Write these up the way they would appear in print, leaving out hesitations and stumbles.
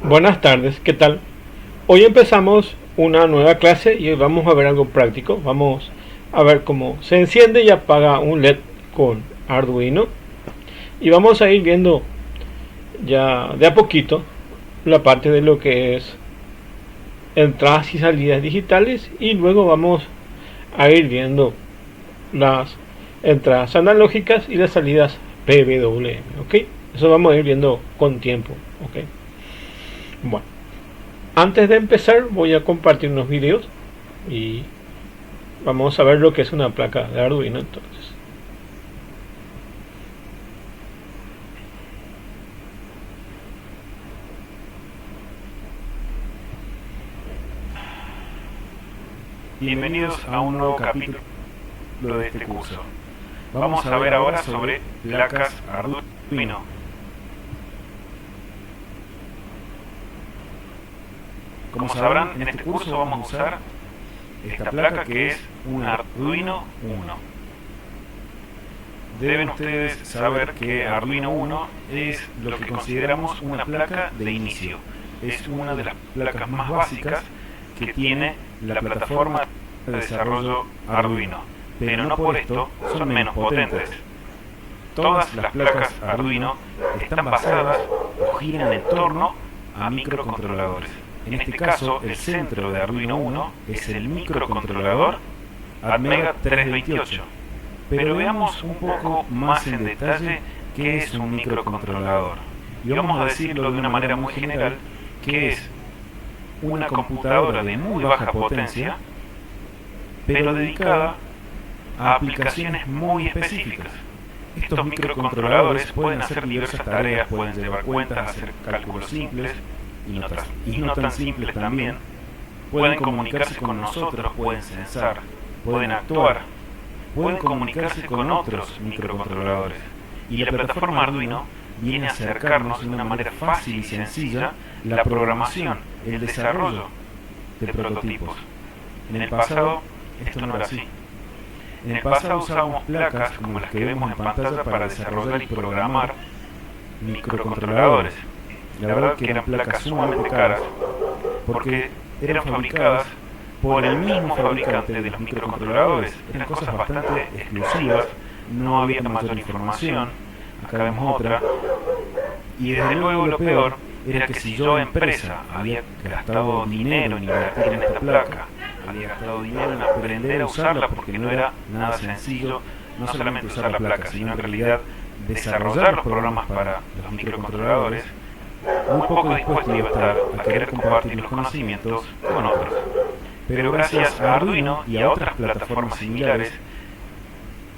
Buenas tardes, ¿qué tal? Hoy empezamos una nueva clase y hoy vamos a ver algo práctico. Vamos a ver cómo se enciende y apaga un LED con Arduino. Y vamos a ir viendo ya de a poquito la parte de lo que es entradas y salidas digitales y luego vamos a ir viendo las entradas analógicas y las salidas PWM, ¿ok? Eso vamos a ir viendo con tiempo, ¿ok? Bueno. Antes de empezar voy a compartir unos videos y vamos a ver lo que es una placa de Arduino entonces. Bienvenidos a un nuevo capítulo de este curso. Vamos a ver ahora sobre placas Arduino. Como sabrán, en este curso vamos a usar esta placa que es un Arduino Uno. Deben ustedes saber que Arduino Uno es lo que consideramos una placa de inicio. Es una de las placas más básicas que tiene la plataforma de desarrollo Arduino, pero no por esto son menos potentes. Todas las placas Arduino están basadas o giran en torno a microcontroladores. En este caso, el centro de Arduino Uno es el microcontrolador Atmega 328. Pero veamos un poco más en detalle qué es un microcontrolador. Y vamos a decirlo de una manera muy general, que es una computadora de muy baja potencia, pero dedicada a aplicaciones muy específicas. Estos microcontroladores pueden hacer diversas tareas, pueden llevar cuentas, hacer cálculos simples y no tan simples también. Pueden comunicarse con nosotros, pueden censar, pueden actuar, pueden comunicarse con otros microcontroladores. Y la plataforma Arduino viene a acercarnos de una manera fácil y sencilla la programación, el desarrollo de prototipos. En el pasado esto no era así. En el pasado usábamos placas como las que vemos en pantalla para desarrollar y programar microcontroladores. La verdad que eran placas sumamente caras porque eran fabricadas por el mismo fabricante de los microcontroladores. Eran cosas bastante exclusivas, no había mayor información. Acá vemos otra. Y desde luego lo peor era que si yo, empresa, había gastado dinero en invertir en esta placa, había gastado dinero en aprender a usarla porque no era nada sencillo, no solamente usar la placa, sino en realidad desarrollar los programas para los microcontroladores, muy poco dispuesto iba a estar a querer compartir los conocimientos con otros. Pero gracias a Arduino y a otras plataformas similares,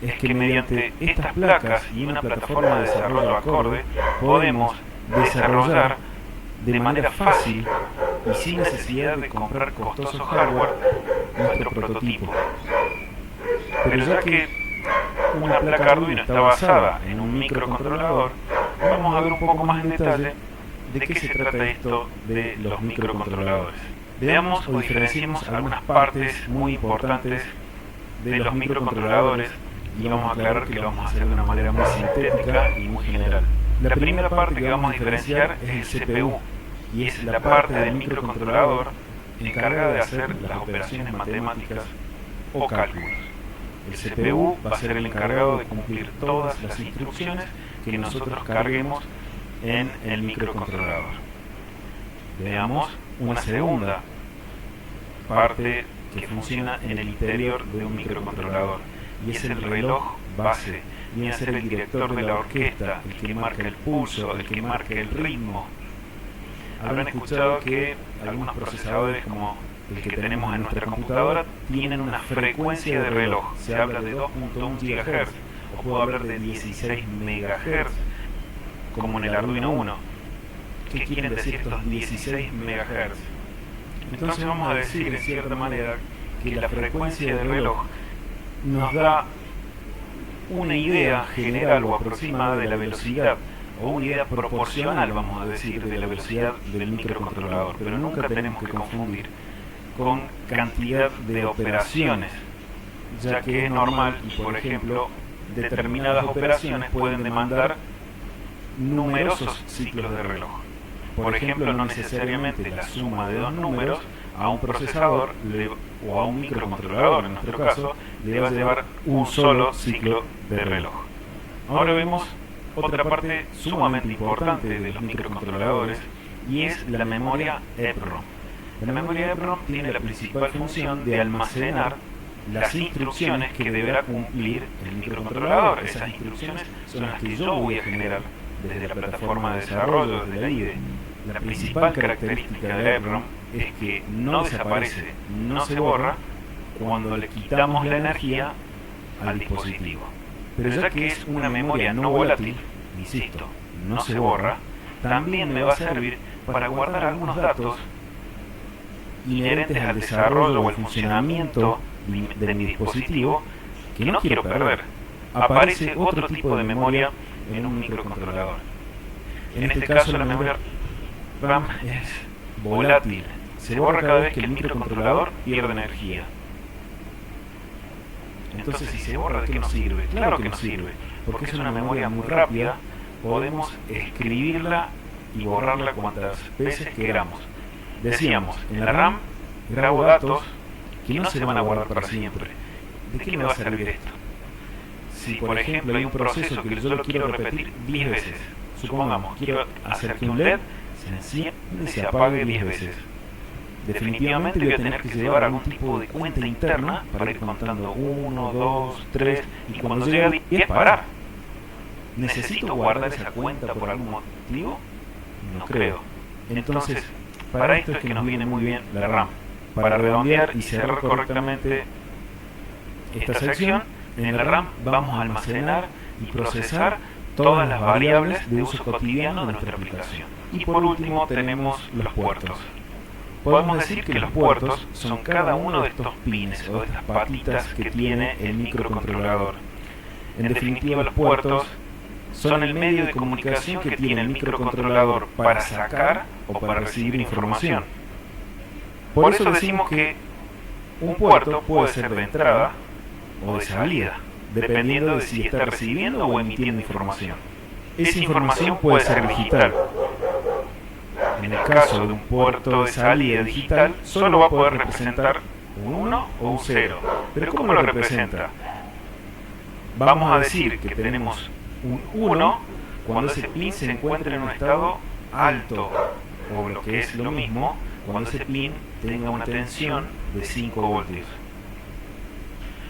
es que mediante estas placas y una plataforma de desarrollo acorde, podemos desarrollar de manera fácil y sin necesidad de comprar costoso hardware nuestro prototipo. Pero ya que una placa Arduino está basada en un microcontrolador, vamos a ver un poco más en detalle de qué se trata esto de los microcontroladores. Veamos o diferenciemos algunas partes muy importantes de los microcontroladores y vamos a aclarar que lo vamos a hacer de una manera muy sintética y muy general. La primera parte que vamos a diferenciar es el CPU, y es la parte del microcontrolador encargada de hacer las operaciones matemáticas o cálculos. El CPU va a ser el encargado de cumplir todas las instrucciones que nosotros carguemos en el microcontrolador. Veamos una segunda parte que funciona en el interior de un microcontrolador, y es el reloj base. Viene a ser el director de la orquesta, el que marca el pulso, el que marca el ritmo. Habrán escuchado que algunos procesadores como el que tenemos en nuestra computadora tienen una frecuencia de reloj. Se habla de 2.1 GHz, o puedo hablar de 16 MHz, como en el Arduino Uno. ¿Qué quieren decir estos 16 MHz? Entonces vamos a decir, de cierta manera, que la frecuencia de reloj nos da una idea general o aproximada de la velocidad, o una idea proporcional, vamos a decir, de la velocidad del microcontrolador, pero nunca tenemos que confundir con cantidad de operaciones, ya que es normal y, por ejemplo, determinadas operaciones pueden demandar numerosos ciclos de reloj. por ejemplo, no necesariamente la suma de dos números a un procesador o a un microcontrolador, en nuestro caso, le va a llevar un solo ciclo de reloj. Ahora vemos otra parte sumamente importante de los microcontroladores, y es la memoria EPROM. La memoria EPROM tiene la principal función de almacenar las instrucciones que deberá cumplir el microcontrolador. Esas instrucciones son las que yo voy a generar desde la plataforma de desarrollo, desde la IDE. La principal característica de la EPROM es que no desaparece, no se borra cuando le quitamos la energía al dispositivo. Pero ya que es una memoria no volátil, insisto, no se borra, también me va a servir para guardar algunos datos inherentes al desarrollo o al funcionamiento de mi dispositivo que no quiero perder. Aparece otro tipo de memoria en un microcontrolador. En este caso la memoria RAM es volátil, se borra cada vez que el microcontrolador pierde energía. Entonces, si se borra, ¿de qué nos sirve? Claro que nos sirve, porque es una memoria muy rápida, podemos escribirla y borrarla cuantas veces queramos. Decíamos, en la RAM grabo datos que no se van a guardar para siempre. ¿De qué me va a servir esto? Si, por ejemplo, hay un proceso que yo lo quiero repetir 10 veces, supongamos, quiero hacer que un LED se encienda y se apague 10 veces. Definitivamente voy a tener que llevar algún tipo de cuenta interna para ir contando 1, 2, 3 y cuando llegue a 10 parar. ¿Necesito guardar esa cuenta por algún motivo? No creo. Entonces, para esto es que nos viene muy bien la RAM. Para redondear y cerrar correctamente esta sección, en la RAM vamos a almacenar y procesar todas las variables de uso cotidiano de nuestra aplicación. Y por último tenemos los puertos. Podemos decir que los puertos son cada uno de estos pines o de estas patitas que tiene el microcontrolador. En definitiva, los puertos son el medio de comunicación que tiene el microcontrolador para sacar o para recibir información. Por eso decimos que un puerto puede ser de entrada o de salida, dependiendo de si está recibiendo o emitiendo información. Esa información puede ser digital. En el caso de un puerto de salida digital, solo va a poder representar un 1 o un 0. ¿Pero cómo lo representa? Vamos a decir que tenemos un 1 cuando ese pin se encuentra en un estado alto, o lo que es lo mismo, cuando ese pin tenga una tensión de 5 voltios.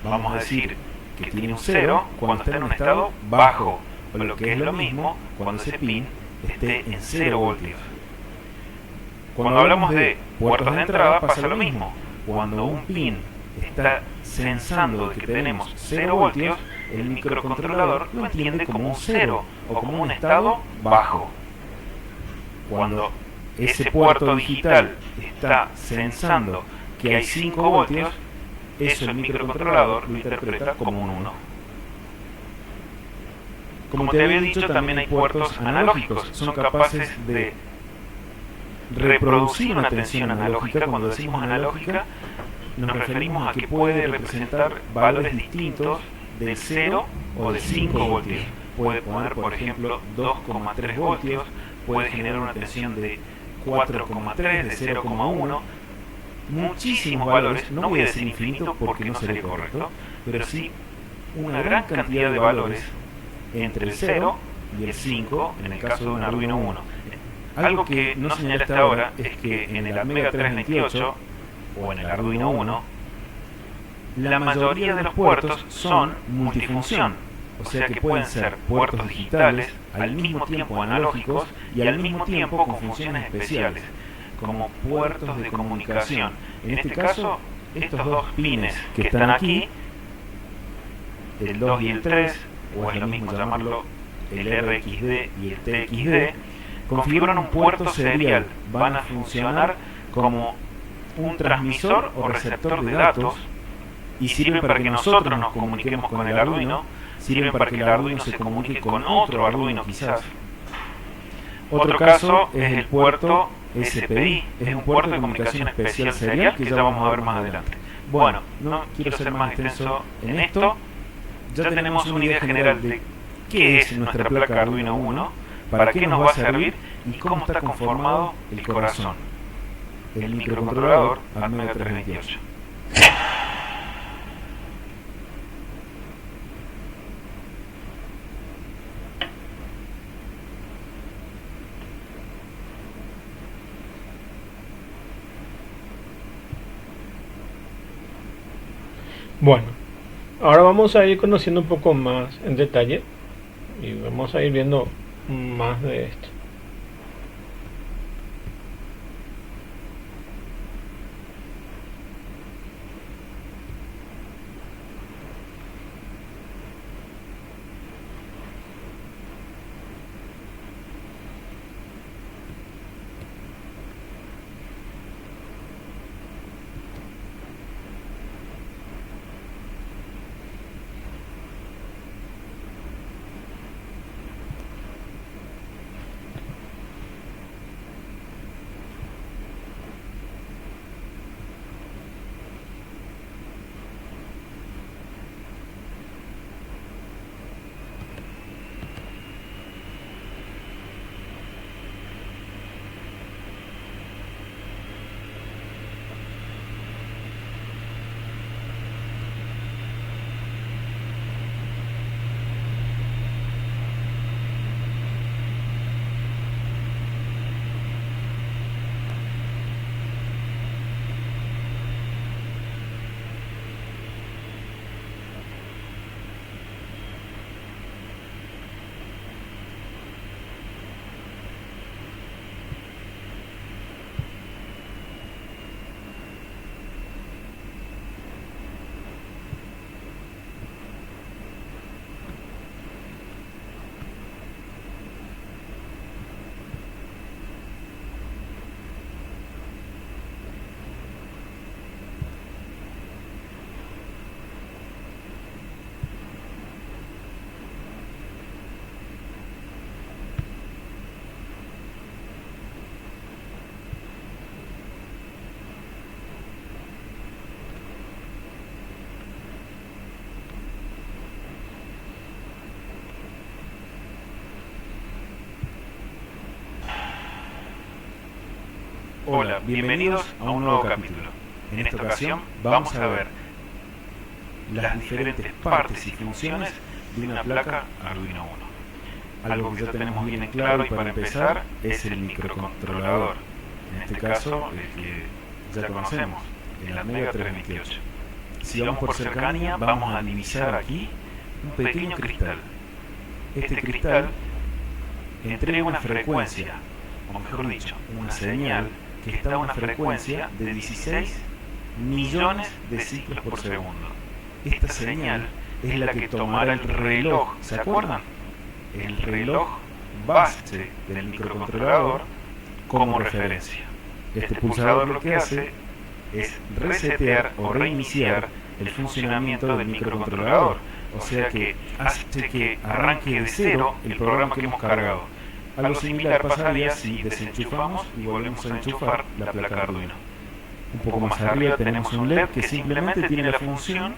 Vamos a decir que tiene un 0 cuando está en un estado bajo, o lo que es lo mismo, cuando ese pin esté en 0 voltios. Cuando hablamos de puertos de entrada pasa lo mismo. Cuando un pin está sensando que tenemos 0 voltios, el microcontrolador lo entiende como un 0 o como un estado bajo. Cuando ese puerto digital está sensando que hay 5 voltios, eso el microcontrolador lo interpreta como un 1. Como te había dicho, también hay puertos analógicos. Son capaces de reproducir una tensión analógica. Cuando decimos analógica, nos referimos a que puede representar valores distintos del 0 o de 5 voltios. Puede poner, por ejemplo, 2,3 voltios, puede generar una tensión de 4,3, de 0,1, muchísimos valores. No voy a decir infinito porque no sería correcto, pero sí una gran cantidad de valores entre el 0 y el 5 en el caso de un Arduino Uno. Algo que no señalé hasta ahora es que en el Atmega 328 o en el Arduino Uno, la mayoría de los puertos son multifunción, o sea que pueden ser puertos digitales, al mismo tiempo analógicos y al mismo tiempo con funciones especiales, como puertos de comunicación. En este caso, estos dos pines que están aquí, el 2 y el 3, o es lo mismo llamarlo el RXD y el TXD, configuran un puerto serial. Van a funcionar como un transmisor o receptor de datos y sirven para que nosotros nos comuniquemos con el Arduino, sirven para que el Arduino se comunique con otro Arduino quizás. Otro caso es el puerto SPI, es un puerto de comunicación especial serial que ya vamos a ver más adelante. Bueno, no quiero ser más extenso en esto, ya tenemos una idea general de qué es nuestra placa Arduino Uno, para qué nos va a servir y cómo está conformado el corazón, el microcontrolador Atmega 328. Bueno, ahora vamos a ir conociendo un poco más en detalle y vamos a ir viendo más de esto. Hola, bienvenidos a un nuevo capítulo. En esta ocasión vamos a ver las diferentes partes y funciones de una placa Arduino Uno. Algo que ya tenemos bien en claro y para empezar es el microcontrolador. En este caso, el que ya conocemos, el Atmega 328. Si vamos por cercanía, vamos a divisar aquí un pequeño cristal. Este cristal entrega una frecuencia, o mejor dicho, una señal que está a una frecuencia de 16 millones de ciclos por segundo. Esta señal es la que tomará el reloj, ¿se acuerdan? El reloj base del microcontrolador como referencia. Este pulsador lo que hace es resetear o reiniciar el funcionamiento del microcontrolador, o sea que hace que arranque de cero el programa que hemos cargado. Algo similar pasaría si desenchufamos y volvemos a enchufar la placa Arduino. Un poco más arriba tenemos un LED que simplemente tiene la función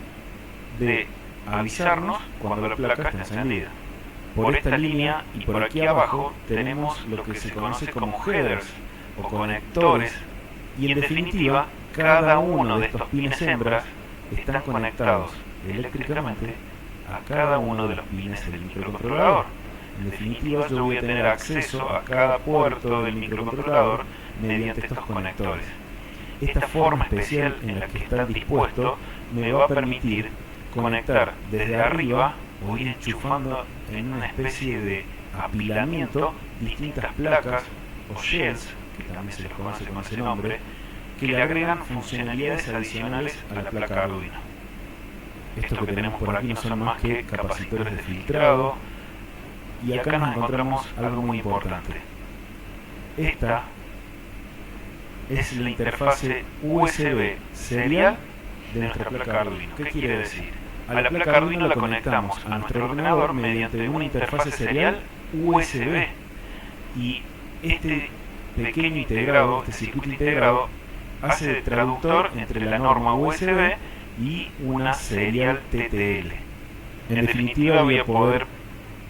de avisarnos cuando la placa está encendida. Por esta línea y por aquí abajo tenemos lo que se conoce como headers o conectores, y en definitiva cada uno de estos pines hembras están conectados eléctricamente a cada uno de los pines del microcontrolador. En definitiva, yo voy a tener acceso a cada puerto del microcontrolador mediante estos conectores. Esta forma especial en la que está dispuesto me va a permitir conectar desde arriba o ir enchufando en una especie de apilamiento distintas placas o shells, que también se les conoce con ese nombre, que le agregan funcionalidades adicionales a la placa Arduino. Estos que tenemos por aquí no son más que capacitores de filtrado. Y acá nos encontramos algo muy importante. Esta es la interfase USB serial de nuestra placa Arduino. ¿Qué quiere decir? A la placa Arduino la conectamos a nuestro ordenador mediante una interfase serial USB. Y este pequeño integrado, este circuito integrado, hace de traductor entre la norma USB y una serial TTL. En definitiva, voy a poder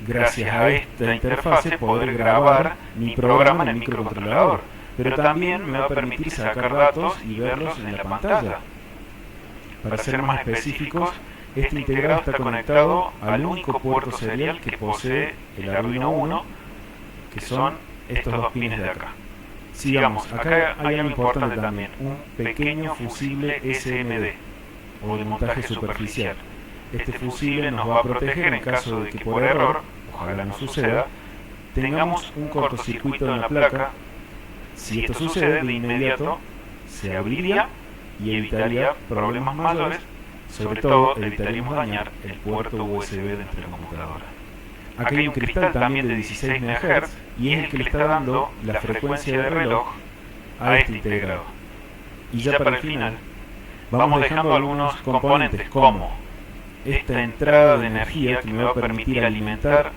gracias a esta interfase, poder grabar mi programa en el microcontrolador. Pero también me va a permitir sacar datos y verlos en la pantalla. Para ser más específicos, este integrado está conectado al único puerto serial que posee el Arduino Uno, que son estos dos pines de acá. Sigamos, acá hay algo importante también, un pequeño fusible SMD, o de montaje superficial. Este fusible nos va a proteger en caso de que por error, ojalá no suceda, tengamos un cortocircuito en la placa. Si esto sucede, de inmediato se abriría y evitaría problemas mayores, sobre todo evitaríamos dañar el puerto USB dentro de la computadora. Aquí hay un cristal también de 16 MHz y es el que le está dando la frecuencia de reloj a este integrado. Y ya para el final, vamos dejando algunos componentes como esta entrada de energía que me va a permitir alimentar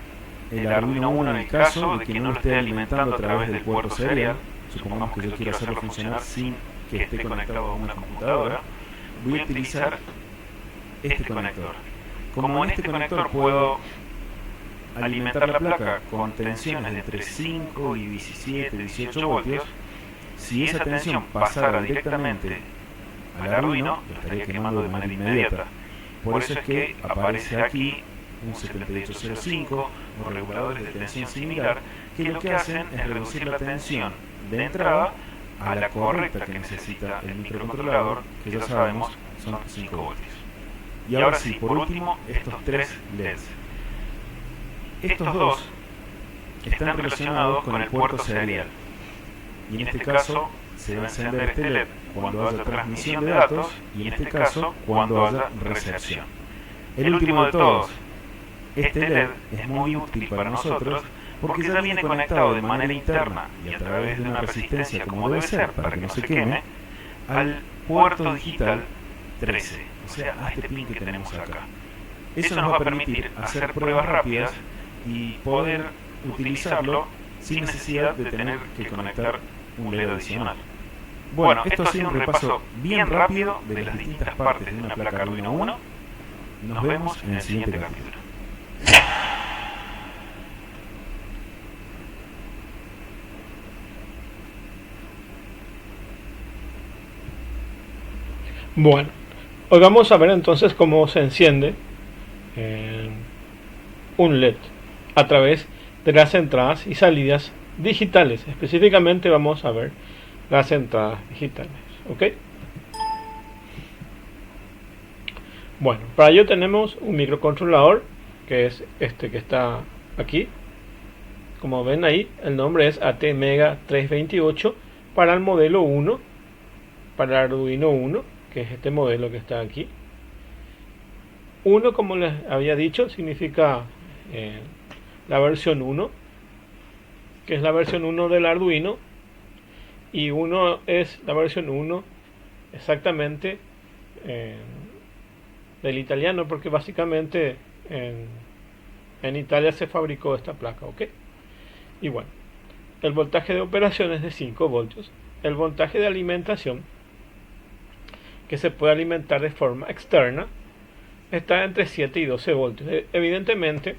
el Arduino Uno en el caso de que no lo esté alimentando a través del puerto serial. Supongamos que yo quiero hacerlo funcionar sin que esté conectado a una computadora. Voy a utilizar este conector. Como en este conector puedo alimentar la placa con tensiones de entre 5 y 17, 18 voltios, si esa tensión pasara directamente al Arduino, lo estaría quemando de manera inmediata. Por eso es que aparece aquí un 7805 o reguladores de tensión similar, que lo que hacen es reducir la tensión de entrada a la correcta que necesita el microcontrolador, que ya sabemos son 5 voltios. Y ahora sí, por último, estos tres LEDs. Estos dos están relacionados con el puerto serial. Y en este caso se va a encender este LED cuando haya transmisión de datos y en este caso cuando haya recepción. El último de todos, este LED es muy útil para nosotros porque ya viene conectado de manera interna y a través de una resistencia como debe ser para que no se queme al puerto digital 13, o sea, a este pin que tenemos acá. Eso nos va a permitir hacer pruebas rápidas y poder utilizarlo sin necesidad de tener que conectar un LED adicional. Bueno, esto ha sido un repaso bien rápido de las distintas partes de una placa Arduino Uno. Nos vemos en el siguiente capítulo. Bueno, hoy vamos a ver entonces cómo se enciende un LED a través de las entradas y salidas digitales. Específicamente vamos a ver las entradas digitales, ¿ok? Bueno, para ello tenemos un microcontrolador que es este que está aquí. Como ven ahí, el nombre es ATmega 328 para el modelo 1, para el Arduino 1, que es este modelo que está aquí. 1, como les había dicho, significa la versión 1, que es la versión 1 del Arduino, y 1 es la versión 1 exactamente del italiano, porque básicamente en Italia se fabricó esta placa, ¿ok? Y bueno, el voltaje de operación es de 5 voltios. El voltaje de alimentación, que se puede alimentar de forma externa, está entre 7 y 12 voltios. Evidentemente,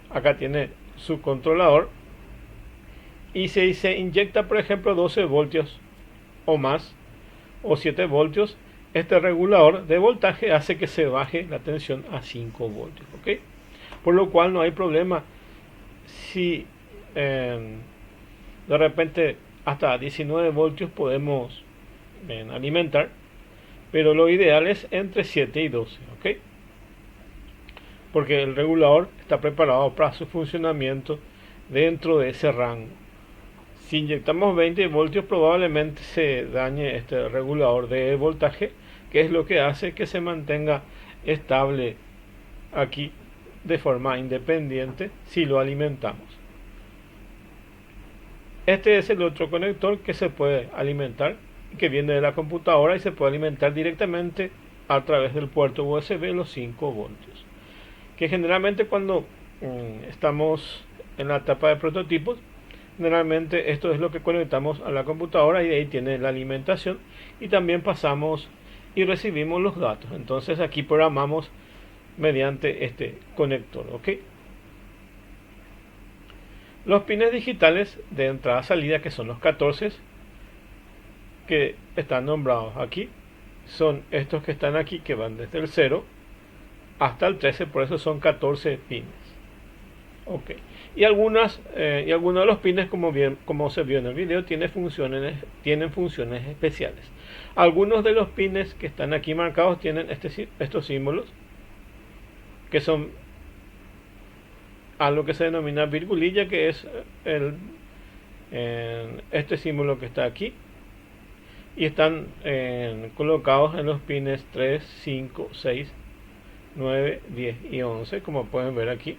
acá tiene su controlador, y si se inyecta, por ejemplo, 12 voltios o más, o 7 voltios, este regulador de voltaje hace que se baje la tensión a 5 voltios, ¿ok? Por lo cual no hay problema si de repente hasta 19 voltios podemos alimentar, pero lo ideal es entre 7 y 12, ¿ok? Porque el regulador está preparado para su funcionamiento dentro de ese rango. Si inyectamos 20 voltios, probablemente se dañe este regulador de voltaje, que es lo que hace que se mantenga estable aquí de forma independiente si lo alimentamos. Este es el otro conector que se puede alimentar, que viene de la computadora y se puede alimentar directamente a través del puerto USB los 5 voltios. Que generalmente cuando estamos en la etapa de prototipos, generalmente esto es lo que conectamos a la computadora y de ahí tiene la alimentación, y también pasamos y recibimos los datos. Entonces aquí programamos mediante este conector, ¿ok? Los pines digitales de entrada-salida, que son los 14, que están nombrados aquí, son estos que están aquí, que van desde el 0 hasta el 13, por eso son 14 pines. Ok. Y algunos de los pines, como se vio en el video, tienen funciones especiales. Algunos de los pines que están aquí marcados tienen estos símbolos, que son a lo que se denomina virgulilla, que es este símbolo que está aquí, y están colocados en los pines 3, 5, 6, 9, 10 y 11, como pueden ver aquí.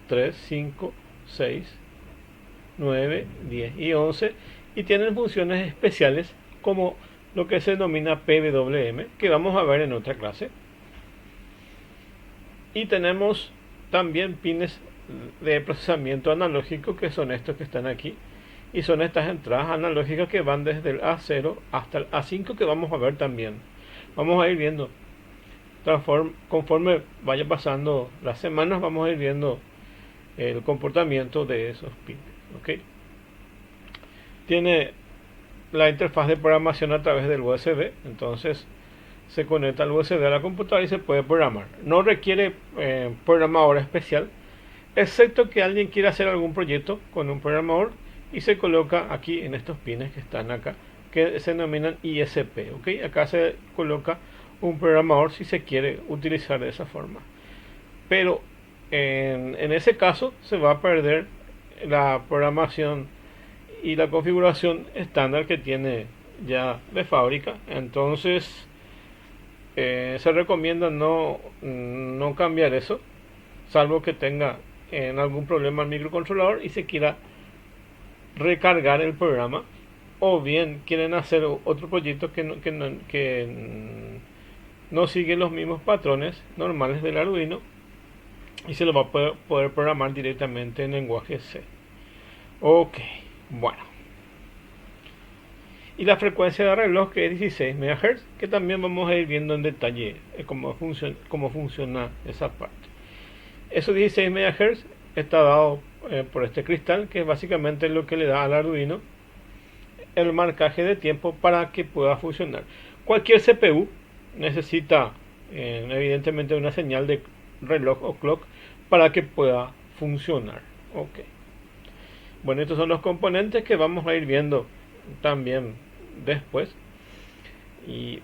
3, 5, 6, 9, 10 y 11, y tienen funciones especiales como lo que se denomina PWM, que vamos a ver en otra clase. Y tenemos también pines de procesamiento analógico, que son estos que están aquí, y son estas entradas analógicas que van desde el A0 hasta el A5, que vamos a ver también. Vamos a ir viendo, conforme vaya pasando las semanas, vamos a ir viendo el comportamiento de esos pines. ¿Okay? Tiene la interfaz de programación a través del USB, entonces se conecta al USB a la computadora y se puede programar. No requiere programador especial, excepto que alguien quiera hacer algún proyecto con un programador, y se coloca aquí en estos pines que están acá, que se denominan ISP. ¿Okay? Acá se coloca un programador si se quiere utilizar de esa forma, pero en ese caso se va a perder la programación y la configuración estándar que tiene ya de fábrica. Entonces se recomienda no cambiar eso, salvo que tenga algún problema el microcontrolador y se quiera recargar el programa, o bien quieren hacer otro proyecto que no sigue los mismos patrones normales del Arduino, y se lo va a poder programar directamente en lenguaje C. Ok, bueno. Y la frecuencia de reloj, que es 16 MHz, que también vamos a ir viendo en detalle cómo funciona esa parte. Esos 16 MHz está dado por este cristal, que es básicamente lo que le da al Arduino el marcaje de tiempo para que pueda funcionar. Cualquier CPU necesita evidentemente una señal de reloj o clock para que pueda funcionar. Ok. Bueno, estos son los componentes que vamos a ir viendo también después, y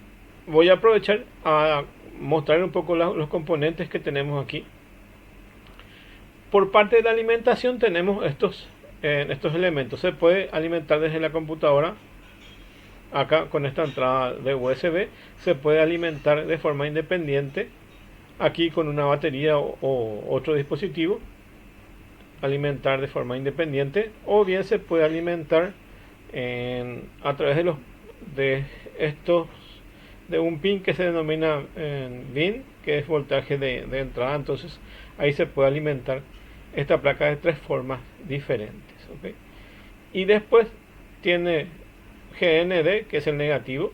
voy a aprovechar a mostrar un poco los componentes que tenemos aquí. Por parte de la alimentación tenemos estos elementos. Se puede alimentar desde la computadora. Acá con esta entrada de USB se puede alimentar de forma independiente, aquí con una batería o otro dispositivo, alimentar de forma independiente, o bien se puede alimentar a través de un pin que se denomina VIN, que es voltaje de entrada. Entonces ahí se puede alimentar esta placa de tres formas diferentes. ¿Okay? Y después tiene GND, que es el negativo,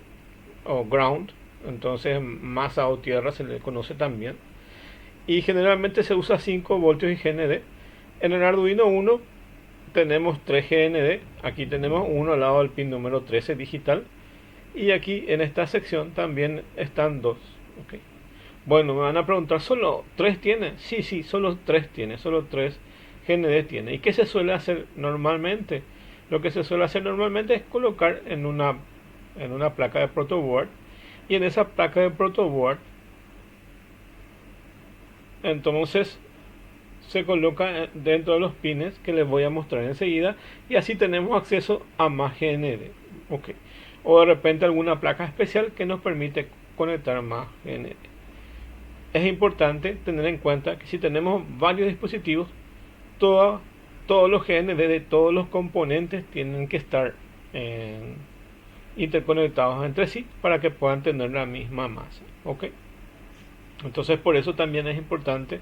o ground, entonces masa o tierra se le conoce también, y generalmente se usa 5 voltios y GND. En el Arduino 1 tenemos 3 GND, aquí tenemos uno al lado del pin número 13 digital, y aquí en esta sección también están 2. ¿Okay? Bueno, me van a preguntar, ¿solo 3 tiene? Sí, solo 3 tiene, solo 3 GND tiene. ¿Y qué se suele hacer normalmente? Lo que se suele hacer normalmente es colocar en una placa de protoboard, y en esa placa de protoboard entonces se coloca dentro de los pines que les voy a mostrar enseguida, y así tenemos acceso a más GND. Okay. O de repente alguna placa especial que nos permite conectar más GND. Es importante tener en cuenta que si tenemos varios dispositivos, todos los GND de todos los componentes tienen que estar interconectados entre sí para que puedan tener la misma masa. ¿Okay? Entonces por eso también es importante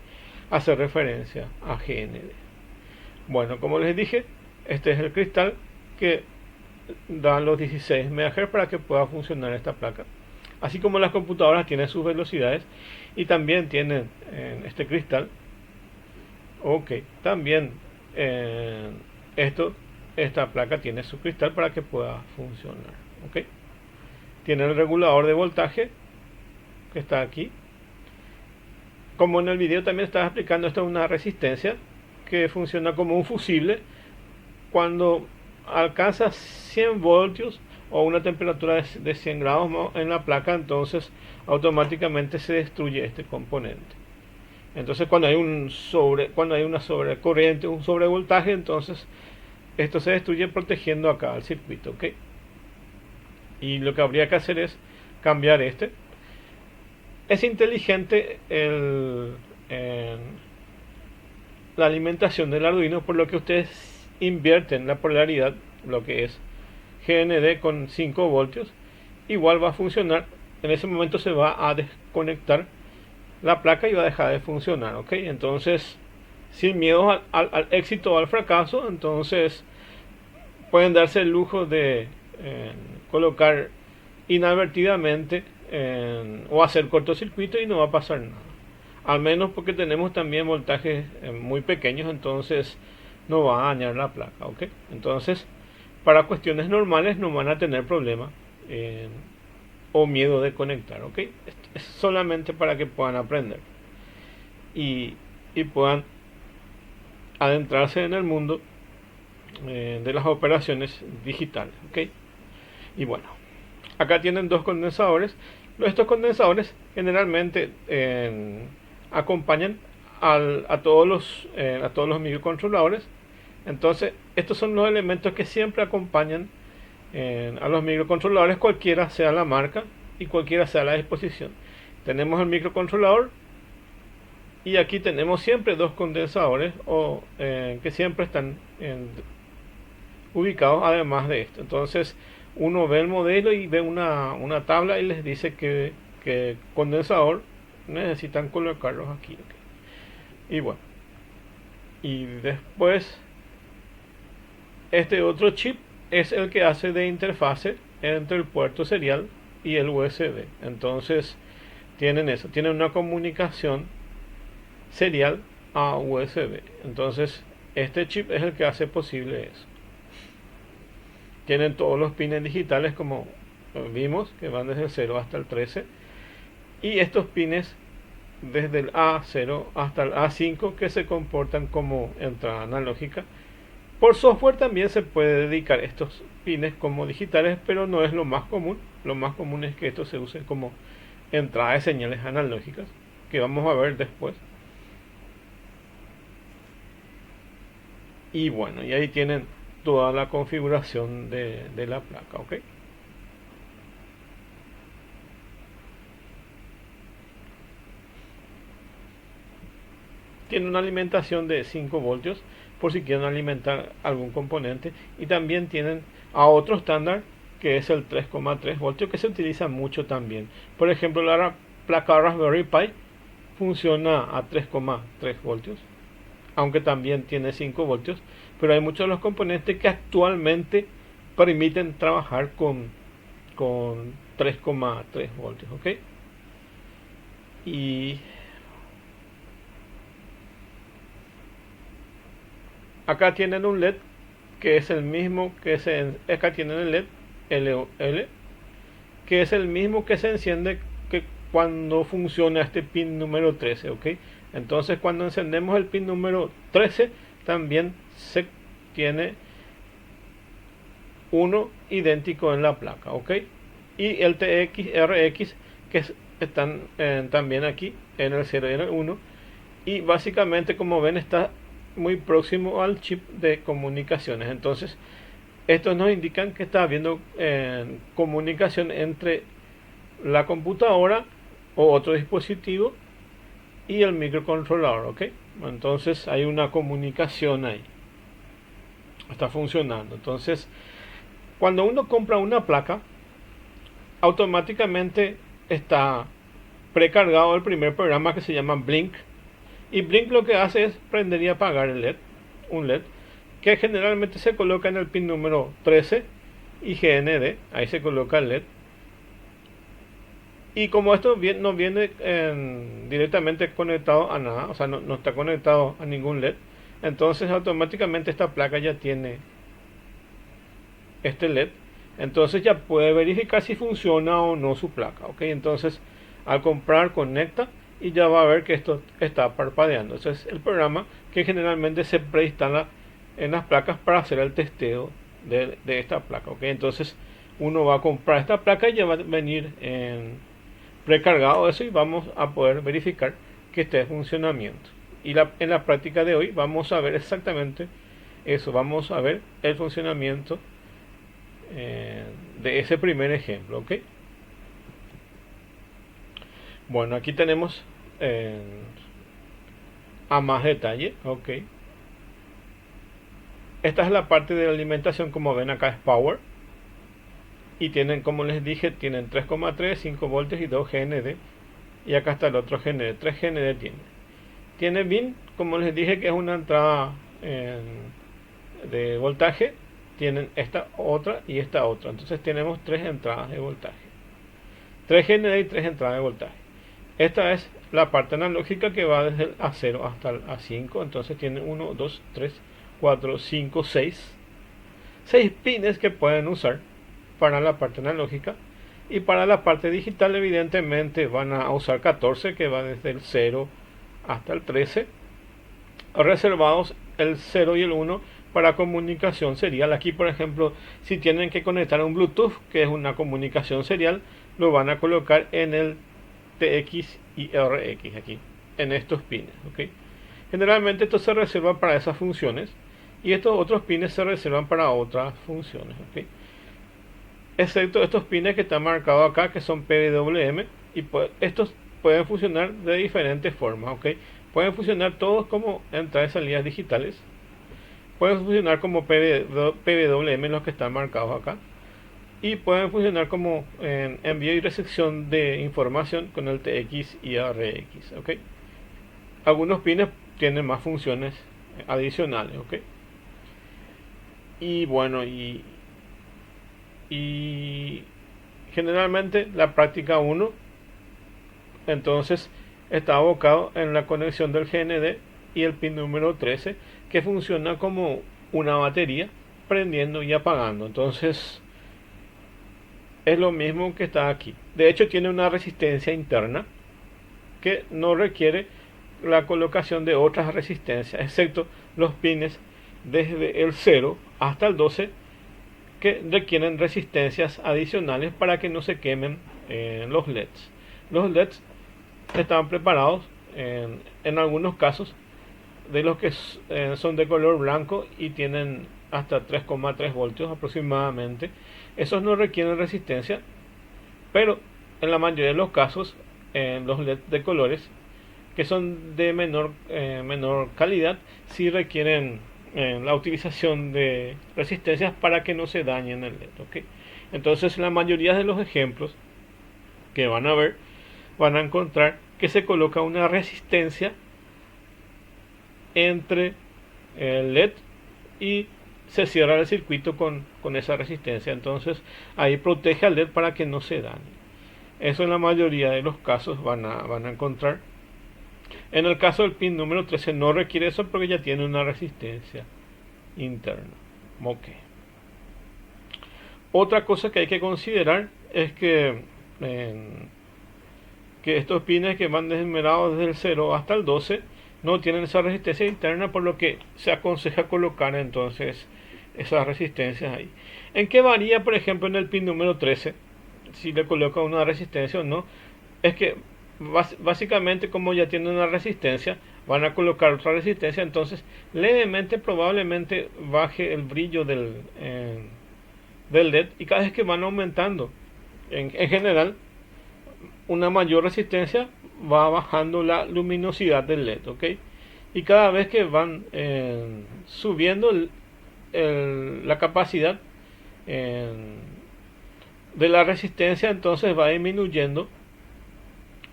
hacer referencia a GND. Bueno, como les dije, este es el cristal que da los 16 MHz para que pueda funcionar esta placa. Así como las computadoras tienen sus velocidades y también tienen este cristal. Ok, también eh, esta placa tiene su cristal para que pueda funcionar. ¿Ok? Tiene el regulador de voltaje que está aquí. Como en el video también estaba explicando, esto es una resistencia que funciona como un fusible. Cuando alcanza 100 voltios o una temperatura de 100 grados en la placa, entonces automáticamente se destruye este componente. Entonces cuando hay una sobrecorriente, un sobrevoltaje, entonces esto se destruye protegiendo acá el circuito, ¿ok? Y lo que habría que hacer es cambiar este. Es inteligente la alimentación del Arduino, por lo que ustedes invierten la polaridad, lo que es GND con 5 voltios, igual va a funcionar. En ese momento se va a desconectar la placa y va a dejar de funcionar, ¿ok? Entonces, sin miedo al éxito o al fracaso, entonces pueden darse el lujo de colocar inadvertidamente o hacer cortocircuito y no va a pasar nada. Al menos porque tenemos también voltajes muy pequeños, entonces no va a dañar la placa, ¿ok? Entonces, para cuestiones normales no van a tener problema o miedo de conectar, ¿ok? Es solamente para que puedan aprender y puedan adentrarse en el mundo de las operaciones digitales, ¿ok? Y bueno, acá tienen dos condensadores. Estos condensadores generalmente acompañan a todos los microcontroladores. Entonces, estos son los elementos que siempre acompañan a los microcontroladores, cualquiera sea la marca y cualquiera sea la disposición. Tenemos el microcontrolador y aquí tenemos siempre dos condensadores que siempre están ubicados además de esto. Entonces uno ve el modelo y ve una tabla y les dice que condensador necesitan colocarlos aquí, okay. Y bueno, y después este otro chip es el que hace de interfase entre el puerto serial y el USB. Entonces tienen una comunicación serial a USB. Entonces este chip es el que hace posible eso. Tienen todos los pines digitales, como vimos, que van desde el 0 hasta el 13, y estos pines desde el A0 hasta el A5 que se comportan como entrada analógica. Por software también se puede dedicar estos pines como digitales, pero no es lo más común. Lo más común es que estos se usen como entrada de señales analógicas, que vamos a ver después. Y bueno, y ahí tienen toda la configuración de la placa, ¿ok? Tiene una alimentación de 5 voltios por si quieren alimentar algún componente, y también tienen a otro estándar que es el 3,3 voltios, que se utiliza mucho también. Por ejemplo, la placa Raspberry Pi funciona a 3,3 voltios, aunque también tiene 5 voltios, pero hay muchos de los componentes que actualmente permiten trabajar con 3,3 voltios, ¿ok? Y acá tienen un LED que es el mismo acá tienen el LED LOL, que es el mismo que se enciende que cuando funciona este pin número 13, ¿ok? Entonces cuando encendemos el pin número 13 también se tiene uno idéntico en la placa, ¿ok? Y el TX, RX que están también aquí en el 0 y en el 1, y básicamente, como ven, está muy próximo al chip de comunicaciones. Entonces estos nos indican que está habiendo comunicación entre la computadora o otro dispositivo y el microcontrolador, ¿ok? Entonces hay una comunicación ahí, está funcionando. Entonces cuando uno compra una placa, automáticamente está precargado el primer programa que se llama Blink, y Blink lo que hace es prender y apagar el LED, un LED que generalmente se coloca en el pin número 13 y GND, ahí se coloca el LED. Y como esto no viene directamente conectado a nada, o sea, no está conectado a ningún LED, entonces automáticamente esta placa ya tiene este LED, entonces ya puede verificar si funciona o no su placa, ¿ok? Entonces al comprar conecta y ya va a ver que esto está parpadeando. Ese es el programa que generalmente se preinstala en las placas para hacer el testeo de esta placa, ¿ok? Entonces uno va a comprar esta placa y ya va a venir en precargado eso y vamos a poder verificar que esté en funcionamiento. Y en la práctica de hoy vamos a ver exactamente eso, vamos a ver el funcionamiento de ese primer ejemplo, ¿ok? Bueno, aquí tenemos a más detalle, ¿ok? Esta es la parte de la alimentación, como ven acá es Power. Y tienen, como les dije, tienen 3,3, 5 voltios y 2 GND. Y acá está el otro GND, 3 GND tiene. Tiene BIN, como les dije, que es una entrada de voltaje. Tienen esta otra y esta otra. Entonces tenemos 3 entradas de voltaje. 3 GND y 3 entradas de voltaje. Esta es la parte analógica que va desde el A0 hasta el A5. Entonces tiene 1, 2, 3, 4, 5, 6. 6 pines que pueden usar para la parte analógica. Y para la parte digital evidentemente van a usar 14, que va desde el 0 hasta el 13. Reservados el 0 y el 1 para comunicación serial. Aquí por ejemplo, si tienen que conectar un Bluetooth, que es una comunicación serial, lo van a colocar en el TX y RX, aquí en estos pines, ¿ok? Generalmente esto se reserva para esas funciones y estos otros pines se reservan para otras funciones, ¿ok? Excepto estos pines que están marcados acá, que son PWM, y estos pueden funcionar de diferentes formas, ¿ok? Pueden funcionar todos como entradas y salidas digitales, pueden funcionar como PWM, los que están marcados acá, y pueden funcionar como envío y recepción de información con el TX y RX, ¿ok? Algunos pines tienen más funciones adicionales, ¿ok? Y bueno, y generalmente la práctica 1 entonces está abocado en la conexión del GND y el pin número 13, que funciona como una batería prendiendo y apagando. Entonces es lo mismo que está aquí. De hecho tiene una resistencia interna que no requiere la colocación de otras resistencias, excepto los pines desde el 0 hasta el 12, que requieren resistencias adicionales para que no se quemen los LEDs. Los LEDs están preparados en algunos casos de los que son de color blanco y tienen hasta 3,3 voltios aproximadamente. Esos no requieren resistencia, pero en la mayoría de los casos los LED de colores que son de menor calidad sí requieren la utilización de resistencias para que no se dañen el LED, ¿okay? Entonces la mayoría de los ejemplos que van a ver van a encontrar que se coloca una resistencia entre el LED y se cierra el circuito con esa resistencia. Entonces ahí protege al LED para que no se dañe. Eso en la mayoría de los casos van a encontrar. En el caso del pin número 13 no requiere eso porque ya tiene una resistencia interna. Okay. Otra cosa que hay que considerar es que estos pines que van desmerados desde el 0 hasta el 12 no tienen esa resistencia interna, por lo que se aconseja colocar entonces esas resistencias ahí. ¿En qué varía, por ejemplo, en el pin número 13? Si le coloca una resistencia o no. Es que básicamente, como ya tiene una resistencia, van a colocar otra resistencia, entonces levemente probablemente baje el brillo del LED, y cada vez que van aumentando en general una mayor resistencia va bajando la luminosidad del LED, ¿ok? Y cada vez que van subiendo la capacidad de la resistencia, entonces va disminuyendo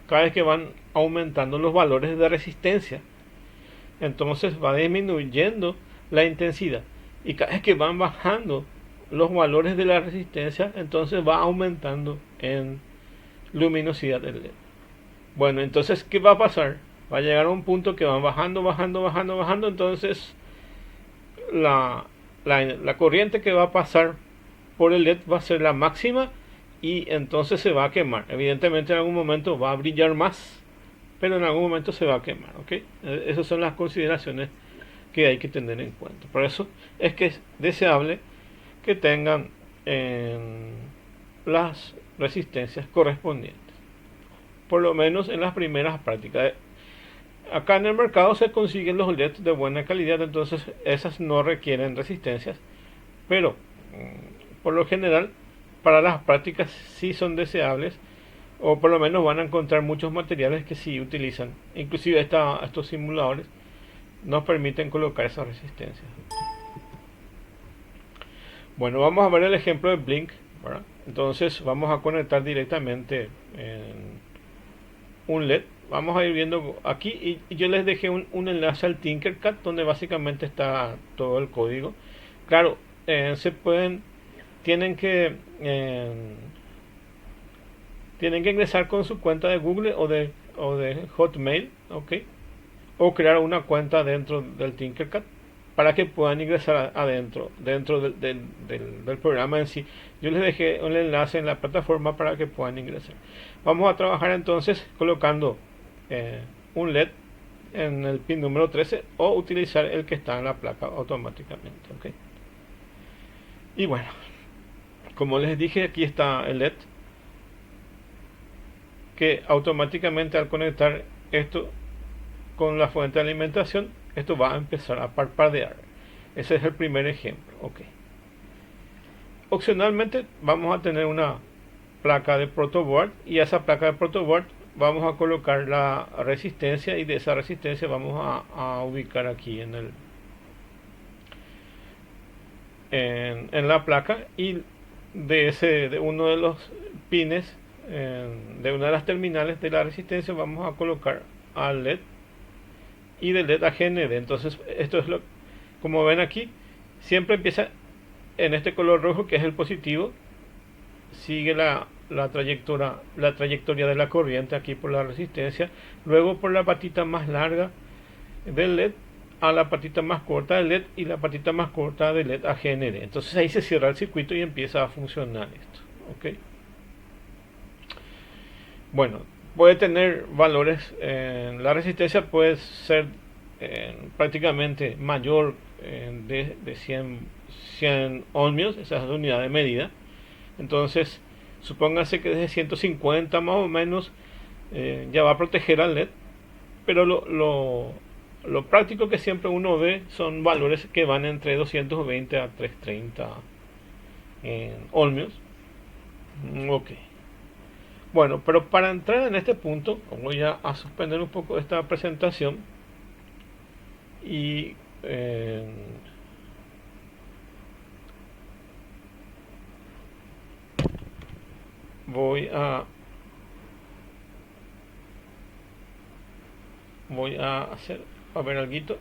cada vez que van aumentando los valores de resistencia. Entonces va disminuyendo la intensidad, y cada vez que van bajando los valores de la resistencia, entonces va aumentando en luminosidad del LED. Bueno, entonces ¿qué va a pasar? Va a llegar a un punto que van bajando, entonces la corriente que va a pasar por el LED va a ser la máxima y entonces se va a quemar. Evidentemente en algún momento va a brillar más, pero en algún momento se va a quemar, ¿ok? Esas son las consideraciones que hay que tener en cuenta. Por eso es que es deseable que tengan las resistencias correspondientes, por lo menos en las primeras prácticas. Acá en el mercado se consiguen los LEDs de buena calidad, entonces esas no requieren resistencias, pero por lo general para las prácticas sí son deseables, o por lo menos van a encontrar muchos materiales que sí utilizan, inclusive estos simuladores nos permiten colocar esas resistencias. Bueno, vamos a ver el ejemplo de Blink, ¿verdad? Entonces vamos a conectar directamente en un LED. Vamos a ir viendo aquí y yo les dejé un enlace al Tinkercad donde básicamente está todo el código. Claro, tienen que ingresar con su cuenta de Google o de Hotmail, ¿ok? O crear una cuenta dentro del Tinkercad para que puedan ingresar dentro del programa en sí. Yo les dejé un enlace en la plataforma para que puedan ingresar. Vamos a trabajar entonces colocando un LED en el pin número 13 o utilizar el que está en la placa automáticamente, ¿ok? Y bueno, como les dije, aquí está el LED que automáticamente al conectar esto con la fuente de alimentación, esto va a empezar a parpadear. Ese es el primer ejemplo, ok. Opcionalmente vamos a tener una placa de protoboard y a esa placa de protoboard vamos a colocar la resistencia y de esa resistencia vamos a ubicar aquí en la placa y de uno de los pines de una de las terminales de la resistencia vamos a colocar al LED y del LED a GND. Entonces esto es como ven aquí, siempre empieza en este color rojo que es el positivo, sigue la trayectoria de la corriente aquí por la resistencia, luego por la patita más larga del LED a la patita más corta del LED y la patita más corta del LED a GND. Entonces ahí se cierra el circuito y empieza a funcionar esto, ¿ok? Bueno, puede tener valores, la resistencia puede ser prácticamente mayor de 100 ohmios, esa es la unidad de medida. Entonces supóngase que desde 150 más o menos ya va a proteger al LED, pero lo práctico que siempre uno ve son valores que van entre 220 a 330 ohmios. Ok. Bueno, pero para entrar en este punto voy a suspender un poco esta presentación y voy a hacer a ver algo.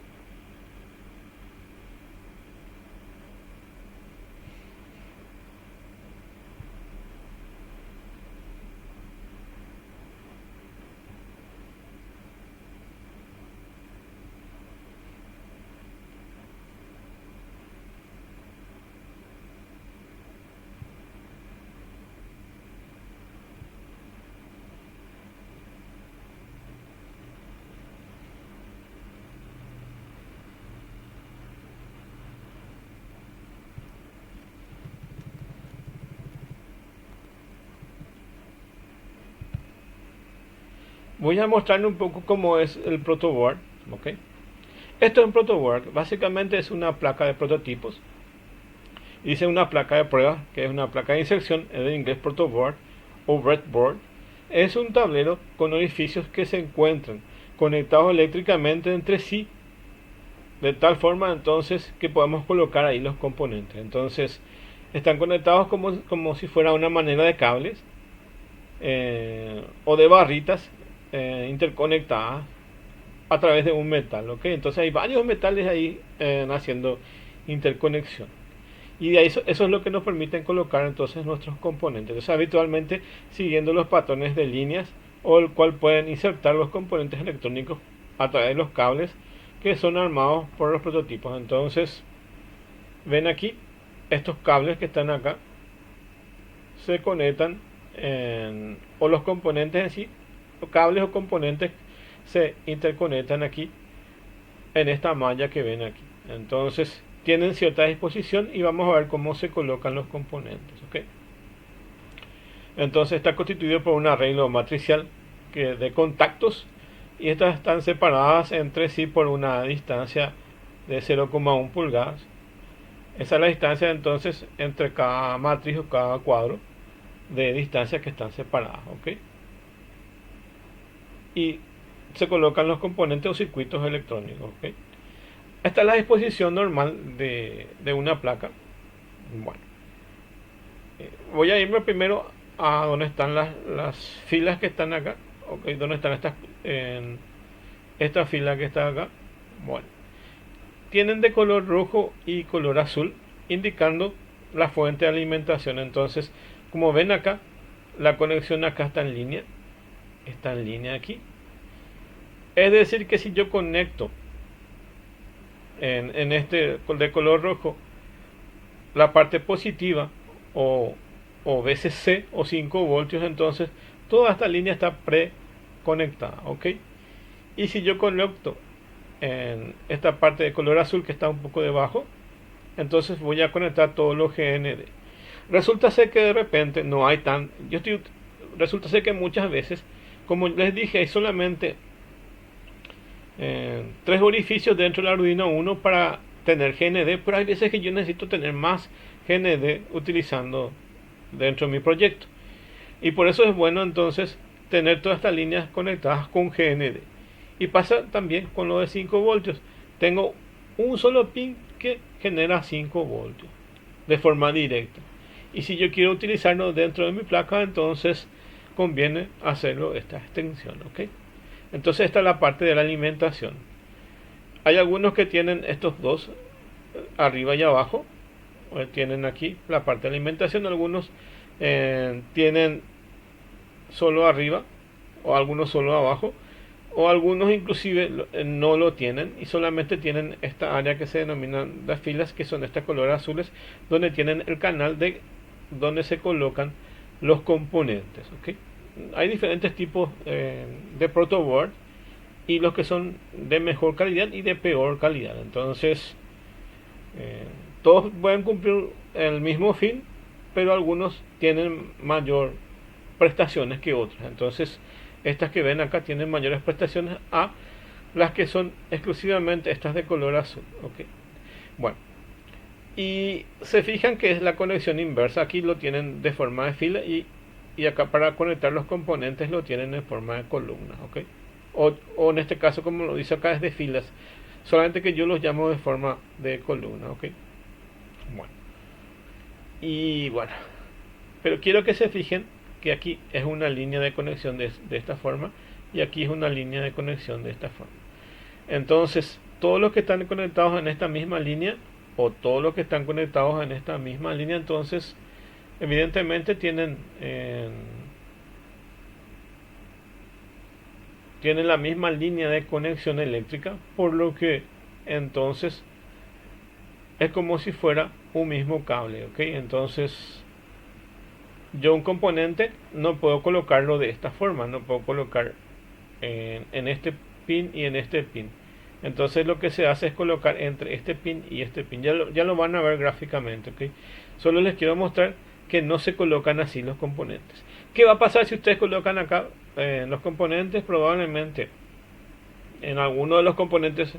Voy a mostrarle un poco cómo es el protoboard, ¿ok? Esto es un protoboard, básicamente es una placa de prototipos. Dice una placa de prueba, que es una placa de inserción, es en inglés protoboard o breadboard. Es un tablero con orificios que se encuentran conectados eléctricamente entre sí, de tal forma entonces que podemos colocar ahí los componentes. Entonces están conectados como si fuera una manera de cables o de barritas interconectadas a través de un metal, ¿ok? Entonces hay varios metales ahí haciendo interconexión y de ahí eso es lo que nos permite colocar entonces nuestros componentes. Entonces habitualmente siguiendo los patrones de líneas o el cual pueden insertar los componentes electrónicos a través de los cables que son armados por los prototipos. Entonces ven aquí, estos cables que están acá se conectan o los componentes en sí, los cables o componentes se interconectan aquí en esta malla que ven aquí. Entonces tienen cierta disposición y vamos a ver cómo se colocan los componentes, ¿ok? Entonces está constituido por un arreglo matricial de contactos, y estas están separadas entre sí por una distancia de 0,1 pulgadas. Esa es la distancia entonces entre cada matriz o cada cuadro de distancia que están separadas, ¿ok? Y se colocan los componentes o circuitos electrónicos, ¿ok? Esta es la disposición normal de una placa. Bueno, voy a irme primero a donde están las filas que están acá, ¿ok? Donde están esta fila que está acá. Bueno, tienen de color rojo y color azul, indicando la fuente de alimentación. Entonces, como ven acá, la conexión acá está en línea aquí. Es decir, que si yo conecto en este de color rojo la parte positiva o VCC o 5 voltios, entonces toda esta línea está preconectada, ¿ok? Y si yo conecto en esta parte de color azul que está un poco debajo, entonces voy a conectar todos los GND. Resulta ser que de repente no hay resulta ser que muchas veces, como les dije, hay solamente 3 orificios dentro del Arduino Uno para tener GND, pero hay veces que yo necesito tener más GND utilizando dentro de mi proyecto, y por eso es bueno entonces tener todas estas líneas conectadas con GND. Y pasa también con lo de 5 voltios. Tengo un solo pin que genera 5 voltios de forma directa, y si yo quiero utilizarlo dentro de mi placa, entonces conviene hacerlo esta extensión, ¿ok? Entonces esta es la parte de la alimentación. Hay algunos que tienen estos dos arriba y abajo, tienen aquí la parte de alimentación. Algunos tienen solo arriba, o algunos solo abajo, o algunos inclusive no lo tienen y solamente tienen esta área que se denominan las filas, que son estas colores azules, donde tienen el canal de donde se colocan los componentes, ¿ok? Hay diferentes tipos de protoboard, y los que son de mejor calidad y de peor calidad. Entonces todos pueden cumplir el mismo fin, pero algunos tienen mayor prestaciones que otras. Entonces estas que ven acá tienen mayores prestaciones a las que son exclusivamente estas de color azul, ¿ok? Bueno, y se fijan que es la conexión inversa. Aquí lo tienen de forma de fila, y acá para conectar los componentes lo tienen en forma de columna, ¿ok? O en este caso, como lo dice acá, es de filas, solamente que yo los llamo de forma de columna, ¿ok? Bueno, y bueno, pero quiero que se fijen que aquí es una línea de conexión de esta forma, y aquí es una línea de conexión de esta forma. Entonces todos los que están conectados en esta misma línea, o todos los que están conectados en esta misma línea, entonces evidentemente tienen la misma línea de conexión eléctrica, por lo que entonces es como si fuera un mismo cable, ¿ok? Entonces yo un componente no puedo colocarlo de esta forma, no puedo colocar en este pin y en este pin. Entonces lo que se hace es colocar entre este pin y este pin. Ya lo van a ver gráficamente, ¿ok? Solo les quiero mostrar que no se colocan así los componentes. ¿Qué va a pasar si ustedes colocan acá los componentes? Probablemente en alguno de los componentes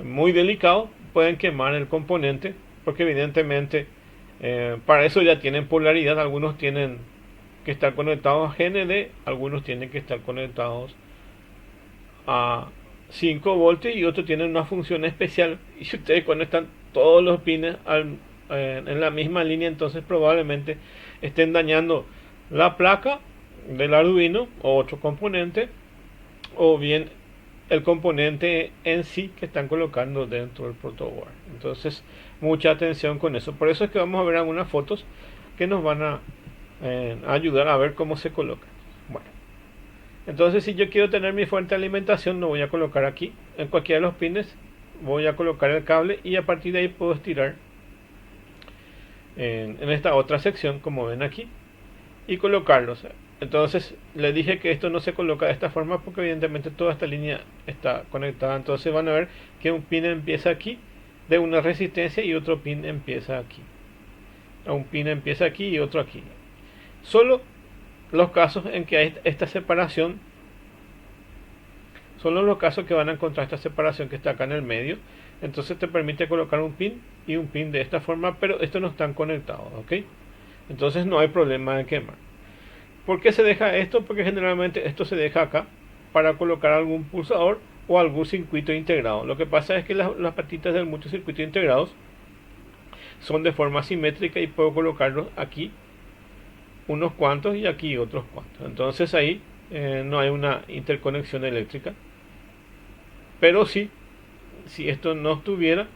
muy delicados pueden quemar el componente, porque evidentemente para eso ya tienen polaridad. Algunos tienen que estar conectados a GND, algunos tienen que estar conectados a 5 voltios, y otros tienen una función especial. Y si ustedes conectan todos los pines en la misma línea, entonces probablemente estén dañando la placa del Arduino o otro componente, o bien el componente en sí que están colocando dentro del protoboard. Entonces mucha atención con eso. Por eso es que vamos a ver algunas fotos que nos van a ayudar a ver cómo se coloca. Bueno, entonces si yo quiero tener mi fuente de alimentación, lo voy a colocar aquí en cualquiera de los pines. Voy a colocar el cable, y a partir de ahí puedo estirar en esta otra sección, como ven aquí, y colocarlos. Entonces le dije que esto no se coloca de esta forma porque evidentemente toda esta línea está conectada. Entonces van a ver que un pin empieza aquí de una resistencia y otro pin empieza aquí. Un pin empieza aquí y otro aquí. Solo los casos en que hay esta separación, solo los casos que van a encontrar esta separación que está acá en el medio. Entonces te permite colocar un pin y un pin de esta forma, pero estos no están conectados, ¿ok? Entonces no hay problema de quemar. ¿Por qué se deja esto? Porque generalmente esto se deja acá para colocar algún pulsador o algún circuito integrado. Lo que pasa es que las patitas del multicircuito integrados son de forma simétrica y puedo colocarlos aquí unos cuantos y aquí otros cuantos. Entonces ahí no hay una interconexión eléctrica. Pero sí, si esto no estuviera,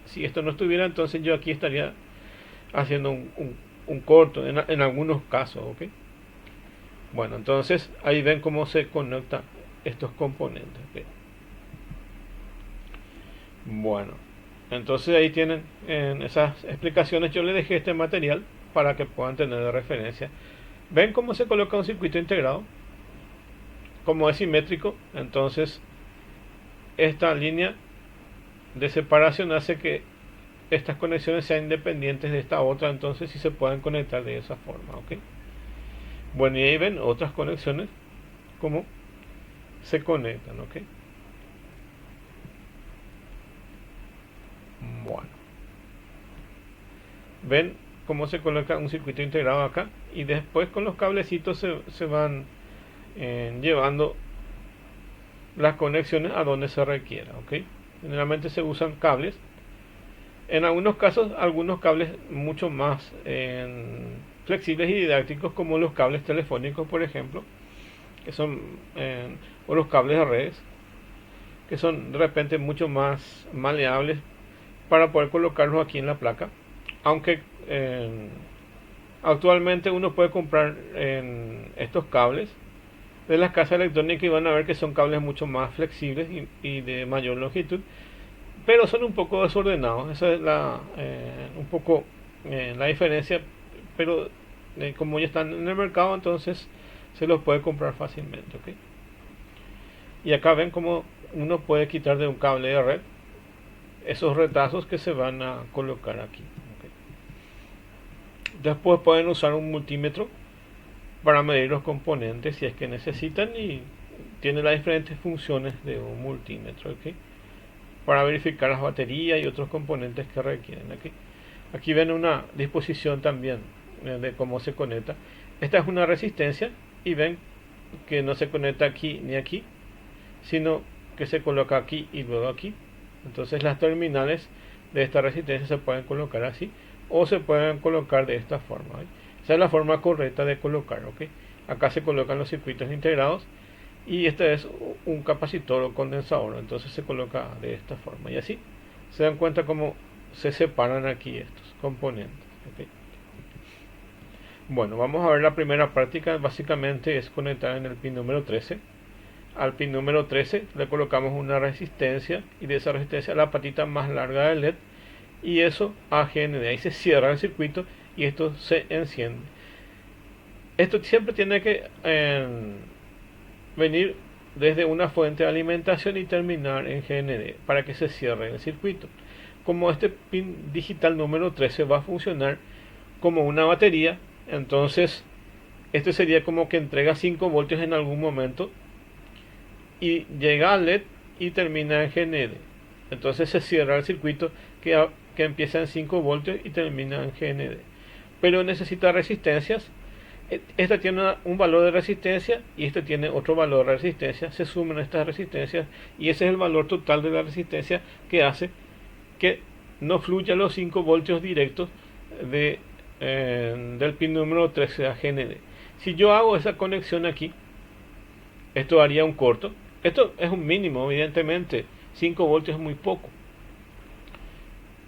entonces yo aquí estaría haciendo un corto en algunos casos, ¿ok? Bueno, entonces ahí ven cómo se conectan estos componentes, ¿ok? Bueno, entonces ahí tienen en esas explicaciones. Yo les dejé este material para que puedan tener de referencia. Ven cómo se coloca un circuito integrado, como es simétrico. Entonces esta línea de separación hace que estas conexiones sean independientes de esta otra, entonces sí se pueden conectar de esa forma, ¿ok? Bueno, y ahí ven otras conexiones cómo se conectan, ¿ok? Bueno, ven cómo se coloca un circuito integrado acá y después con los cablecitos se van llevando las conexiones a donde se requiera, ¿ok? Generalmente se usan cables. En algunos casos, algunos cables mucho más flexibles y didácticos, como los cables telefónicos, por ejemplo, que son, o los cables de redes, que son de repente mucho más maleables para poder colocarlos aquí en la placa. Aunque actualmente uno puede comprar estos cables de las casas electrónicas y van a ver que son cables mucho más flexibles y de mayor longitud, pero son un poco desordenados. Esa es un poco la diferencia, pero como ya están en el mercado, entonces se los puede comprar fácilmente, ¿ok? Y acá ven cómo uno puede quitar de un cable de red esos retazos que se van a colocar aquí, ¿ok? Después pueden usar un multímetro para medir los componentes si es que necesitan, y tiene las diferentes funciones de un multímetro, ¿ok? Para verificar las baterías y otros componentes que requieren. Aquí ven una disposición también de cómo se conecta. Esta es una resistencia y ven que no se conecta aquí ni aquí, sino que se coloca aquí y luego aquí. Entonces las terminales de esta resistencia se pueden colocar así o se pueden colocar de esta forma, ¿eh? Esa es la forma correcta de colocar, ¿ok? Acá se colocan los circuitos integrados y este es un capacitor o condensador, entonces se coloca de esta forma y así se dan cuenta cómo se separan aquí estos componentes, ¿ok? Bueno, vamos a ver la primera práctica. Básicamente es conectar en el pin número 13. Al pin número 13 le colocamos una resistencia y de esa resistencia la patita más larga del LED y eso a GND. Ahí se cierra el circuito y esto se enciende. Esto siempre tiene que venir desde una fuente de alimentación y terminar en GND para que se cierre el circuito. Como este pin digital número 13 va a funcionar como una batería, entonces este sería como que entrega 5 voltios en algún momento y llega al LED y termina en GND. Entonces se cierra el circuito que empieza en 5 voltios y termina en GND. Pero necesita resistencias. Esta tiene un valor de resistencia y este tiene otro valor de resistencia. Se suman estas resistencias y ese es el valor total de la resistencia que hace que no fluya los 5 voltios directos del pin número 13 a GND. Si yo hago esa conexión aquí, esto haría un corto. Esto es un mínimo, evidentemente. 5 voltios es muy poco.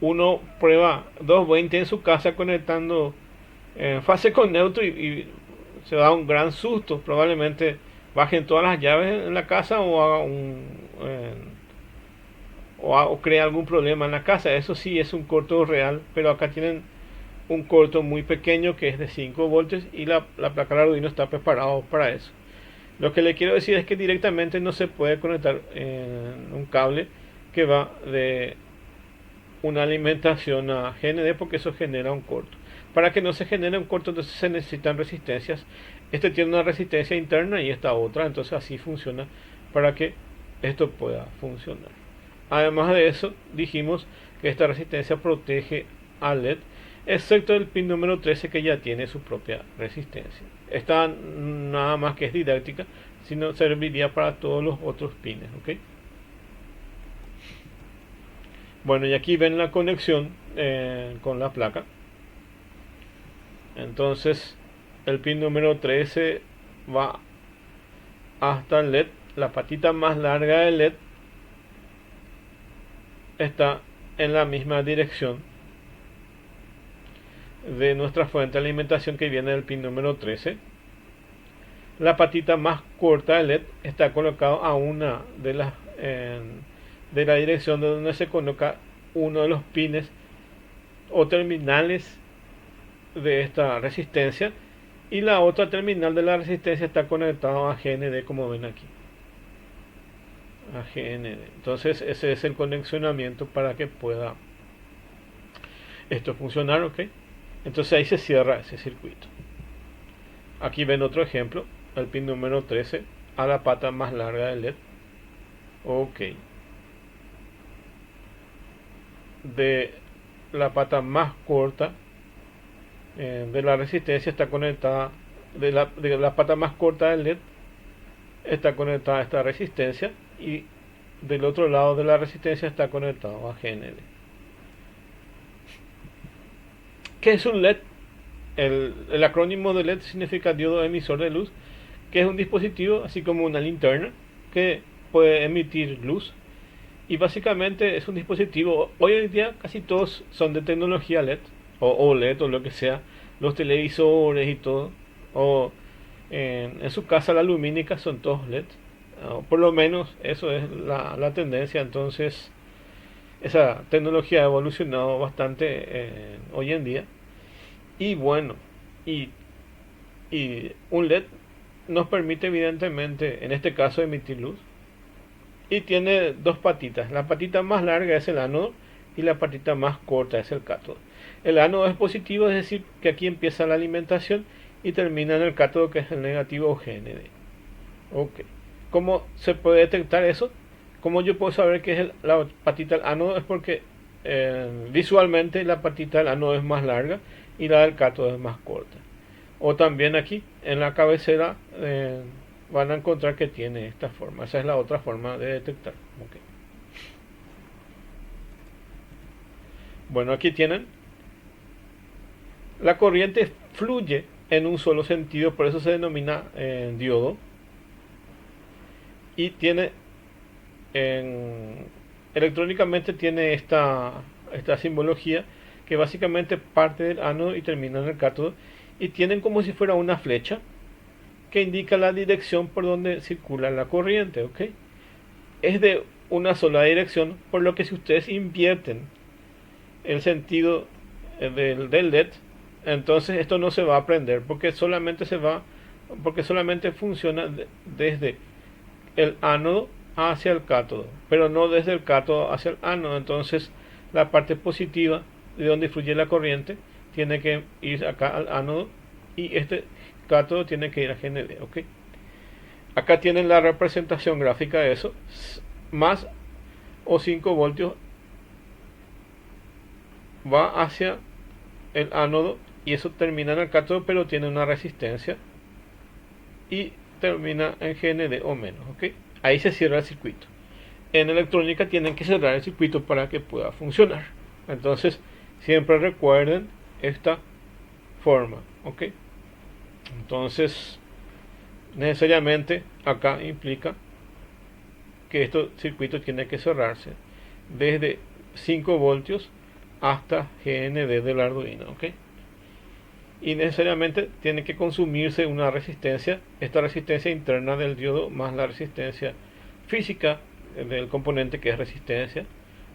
Uno prueba 220 en su casa conectando fase con neutro y se da un gran susto. Probablemente bajen todas las llaves en la casa o haga o crea algún problema en la casa. Eso sí es un corto real, pero acá tienen un corto muy pequeño que es de 5 voltios y la placa del Arduino está preparado para eso. Lo que le quiero decir es que directamente no se puede conectar en un cable que va de una alimentación a GND, porque eso genera un corto. Para que no se genere un corto, entonces se necesitan resistencias. Este tiene una resistencia interna y esta otra, entonces así funciona para que esto pueda funcionar. Además de eso, dijimos que esta resistencia protege al LED, excepto el pin número 13, que ya tiene su propia resistencia. Esta nada más que es didáctica, sino serviría para todos los otros pines, ¿ok? Bueno, y aquí ven la conexión con la placa. Entonces el pin número 13 va hasta el LED. La patita más larga del LED está en la misma dirección de nuestra fuente de alimentación, que viene del pin número 13. La patita más corta del LED está colocada a una de las de la dirección de donde se coloca uno de los pines o terminales de esta resistencia, y la otra terminal de la resistencia está conectada a GND, como ven aquí, a GND. Entonces ese es el conexionamiento para que pueda esto funcionar, ¿ok? Entonces ahí se cierra ese circuito. Aquí ven otro ejemplo, el pin número 13 a la pata más larga del LED. Ok. De la pata más corta de la resistencia está conectada, de la pata más corta del LED está conectada a esta resistencia, y del otro lado de la resistencia está conectado a GND. ¿Qué es un LED? El acrónimo de LED significa diodo emisor de luz, que es un dispositivo así como una linterna que puede emitir luz, y básicamente es un dispositivo. Hoy en día casi todos son de tecnología LED o OLED o lo que sea, los televisores y todo, o en su casa la lumínica son todos LED, o por lo menos eso es la tendencia. Entonces esa tecnología ha evolucionado bastante hoy en día, y bueno, y un LED nos permite evidentemente en este caso emitir luz, y tiene dos patitas. La patita más larga es el ánodo y la patita más corta es el cátodo. El ánodo es positivo, es decir, que aquí empieza la alimentación y termina en el cátodo, que es el negativo o GND. Ok. ¿Cómo se puede detectar eso? ¿Cómo yo puedo saber que es la patita del ánodo? Es porque visualmente la patita del ánodo es más larga y la del cátodo es más corta. O también aquí en la cabecera van a encontrar que tiene esta forma. Esa es la otra forma de detectar. Okay. Bueno, aquí tienen. La corriente fluye en un solo sentido, por eso se denomina diodo. Y tiene electrónicamente tiene esta simbología, que básicamente parte del ánodo y termina en el cátodo, y tienen como si fuera una flecha que indica la dirección por donde circula la corriente, ¿ok? Es de una sola dirección, por lo que si ustedes invierten el sentido del LED, entonces esto no se va a prender, porque solamente funciona desde el ánodo hacia el cátodo, pero no desde el cátodo hacia el ánodo. Entonces la parte positiva de donde fluye la corriente tiene que ir acá al ánodo, y este cátodo tiene que ir a GND, ¿ok? Acá tienen la representación gráfica de eso. Más o 5 voltios va hacia el ánodo, y eso termina en el cátodo, pero tiene una resistencia y termina en GND o menos, ¿ok? Ahí se cierra el circuito. En electrónica tienen que cerrar el circuito para que pueda funcionar. Entonces siempre recuerden esta forma, ¿ok? Entonces necesariamente acá implica que este circuito tiene que cerrarse desde 5 voltios hasta GND del Arduino, ¿ok? Y necesariamente tiene que consumirse una resistencia, esta resistencia interna del diodo más la resistencia física del componente, que es resistencia,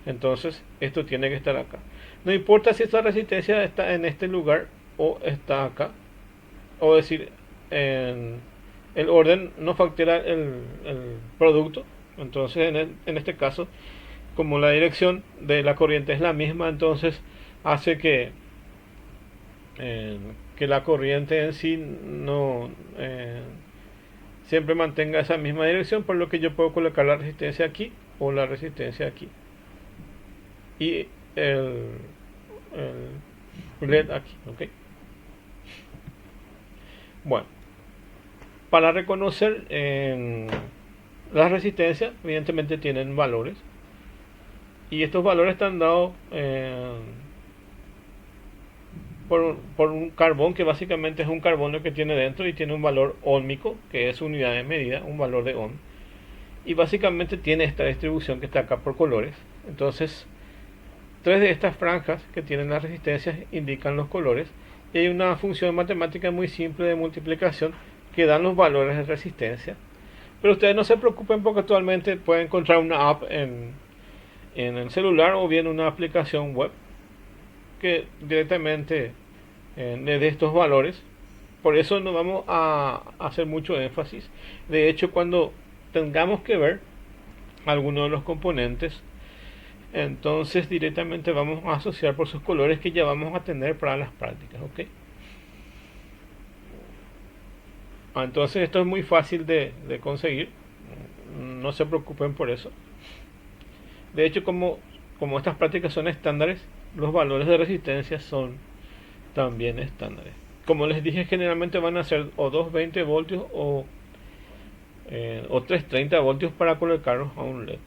Entonces esto tiene que estar acá. No importa si esta resistencia está en este lugar o está acá, o decir, en el orden no factura el producto. Entonces en este caso, como la dirección de la corriente es la misma, entonces hace que la corriente en sí no siempre mantenga esa misma dirección, por lo que yo puedo colocar la resistencia aquí o la resistencia aquí y el LED aquí, ¿ok? Bueno, para reconocer las resistencias, evidentemente tienen valores, y estos valores están dados por un carbón, que básicamente es un carbono que tiene dentro y tiene un valor óhmico, que es unidad de medida, un valor de ohm, y básicamente tiene esta distribución que está acá por colores. Entonces, tres de estas franjas que tienen las resistencias indican los colores, y hay una función matemática muy simple de multiplicación que dan los valores de resistencia. Pero ustedes no se preocupen, porque actualmente pueden encontrar una app en el celular o bien una aplicación web que directamente le dé estos valores. Por eso no vamos a hacer mucho énfasis. De hecho, cuando tengamos que ver alguno de los componentes, entonces directamente vamos a asociar por sus colores, que ya vamos a tener para las prácticas, ¿ok? Entonces esto es muy fácil de conseguir, no se preocupen por eso. De hecho, como estas prácticas son estándares, los valores de resistencia son también estándares. Como les dije, generalmente van a ser o 220 voltios o 330 voltios para colocarlos a un LED.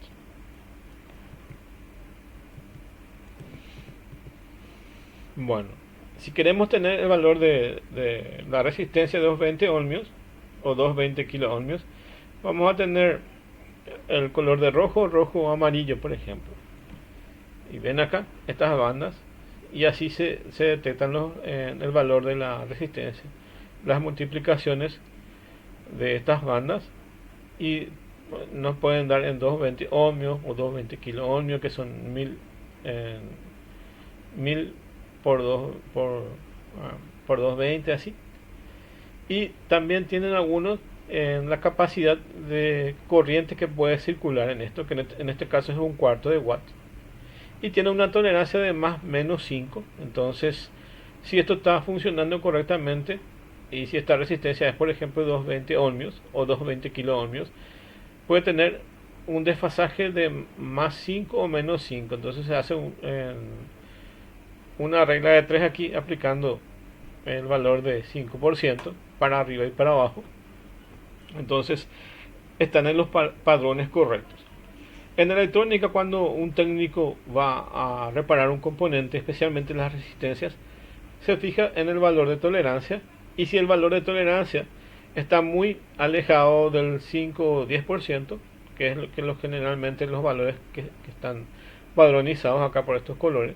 Bueno, si queremos tener el valor de la resistencia de 220 ohmios o 220 kilo ohmios, vamos a tener el color de rojo, rojo o amarillo, por ejemplo. Y ven acá estas bandas, y así se detectan el valor de la resistencia, las multiplicaciones de estas bandas, y nos pueden dar en 220 ohmios o 220 kilo ohmios, que son 1000 por 220, así. Y también tienen algunos en la capacidad de corriente que puede circular en esto, que en este caso es un cuarto de watt, y tiene una tolerancia de más menos 5. Entonces, si esto está funcionando correctamente, y si esta resistencia es, por ejemplo, 220 ohmios o 220 kilo ohmios, puede tener un desfasaje de más 5 o menos 5. Entonces se hace una regla de 3 aquí, aplicando el valor de 5% para arriba y para abajo. Entonces están en los padrones correctos. En electrónica, cuando un técnico va a reparar un componente, especialmente las resistencias, se fija en el valor de tolerancia, y si el valor de tolerancia está muy alejado del 5 o 10%, que es generalmente los valores que están padronizados acá por estos colores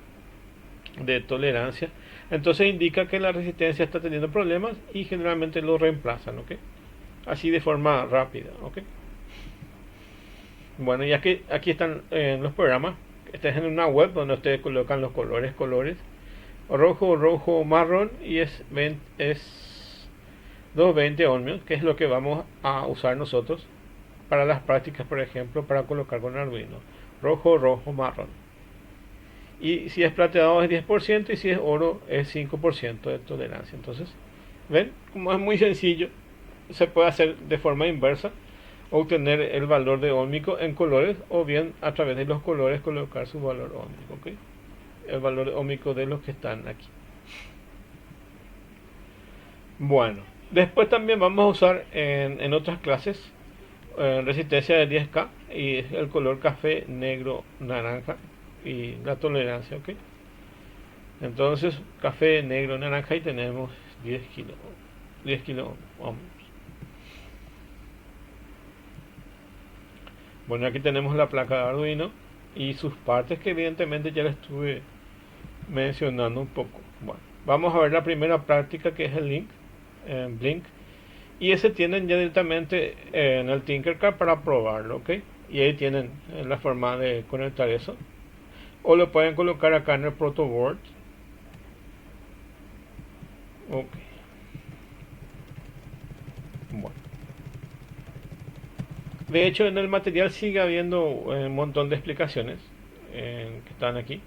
de tolerancia, entonces indica que la resistencia está teniendo problemas, y generalmente lo reemplazan, ¿ok? Así de forma rápida, ¿ok? Bueno, y aquí están los programas. Este es en una web donde ustedes colocan los colores, rojo, rojo, marrón, y es 220 ohmios, que es lo que vamos a usar nosotros para las prácticas, por ejemplo, para colocar con Arduino. Rojo, rojo, marrón. Y si es plateado es 10%, y si es oro es 5% de tolerancia. Entonces, ven, como es muy sencillo, se puede hacer de forma inversa, obtener el valor de óhmico en colores, o bien a través de los colores colocar su valor óhmico, ¿okay? El valor óhmico de los que están aquí. Bueno, después también vamos a usar en otras clases resistencia de 10K, y el color café, negro, naranja, y la tolerancia, ¿ok? Entonces, café, negro, naranja, y tenemos 10 kilo ohmios. Bueno, aquí tenemos la placa de Arduino y sus partes, que evidentemente ya les estuve mencionando un poco. Bueno, vamos a ver la primera práctica, que es el Blink, y ese tienen ya directamente en el Tinkercad para probarlo, ¿ok? Y ahí tienen la forma de conectar eso. o lo pueden colocar acá en el protoboard. Ok, bueno, de hecho en el material sigue habiendo un montón de explicaciones que están aquí.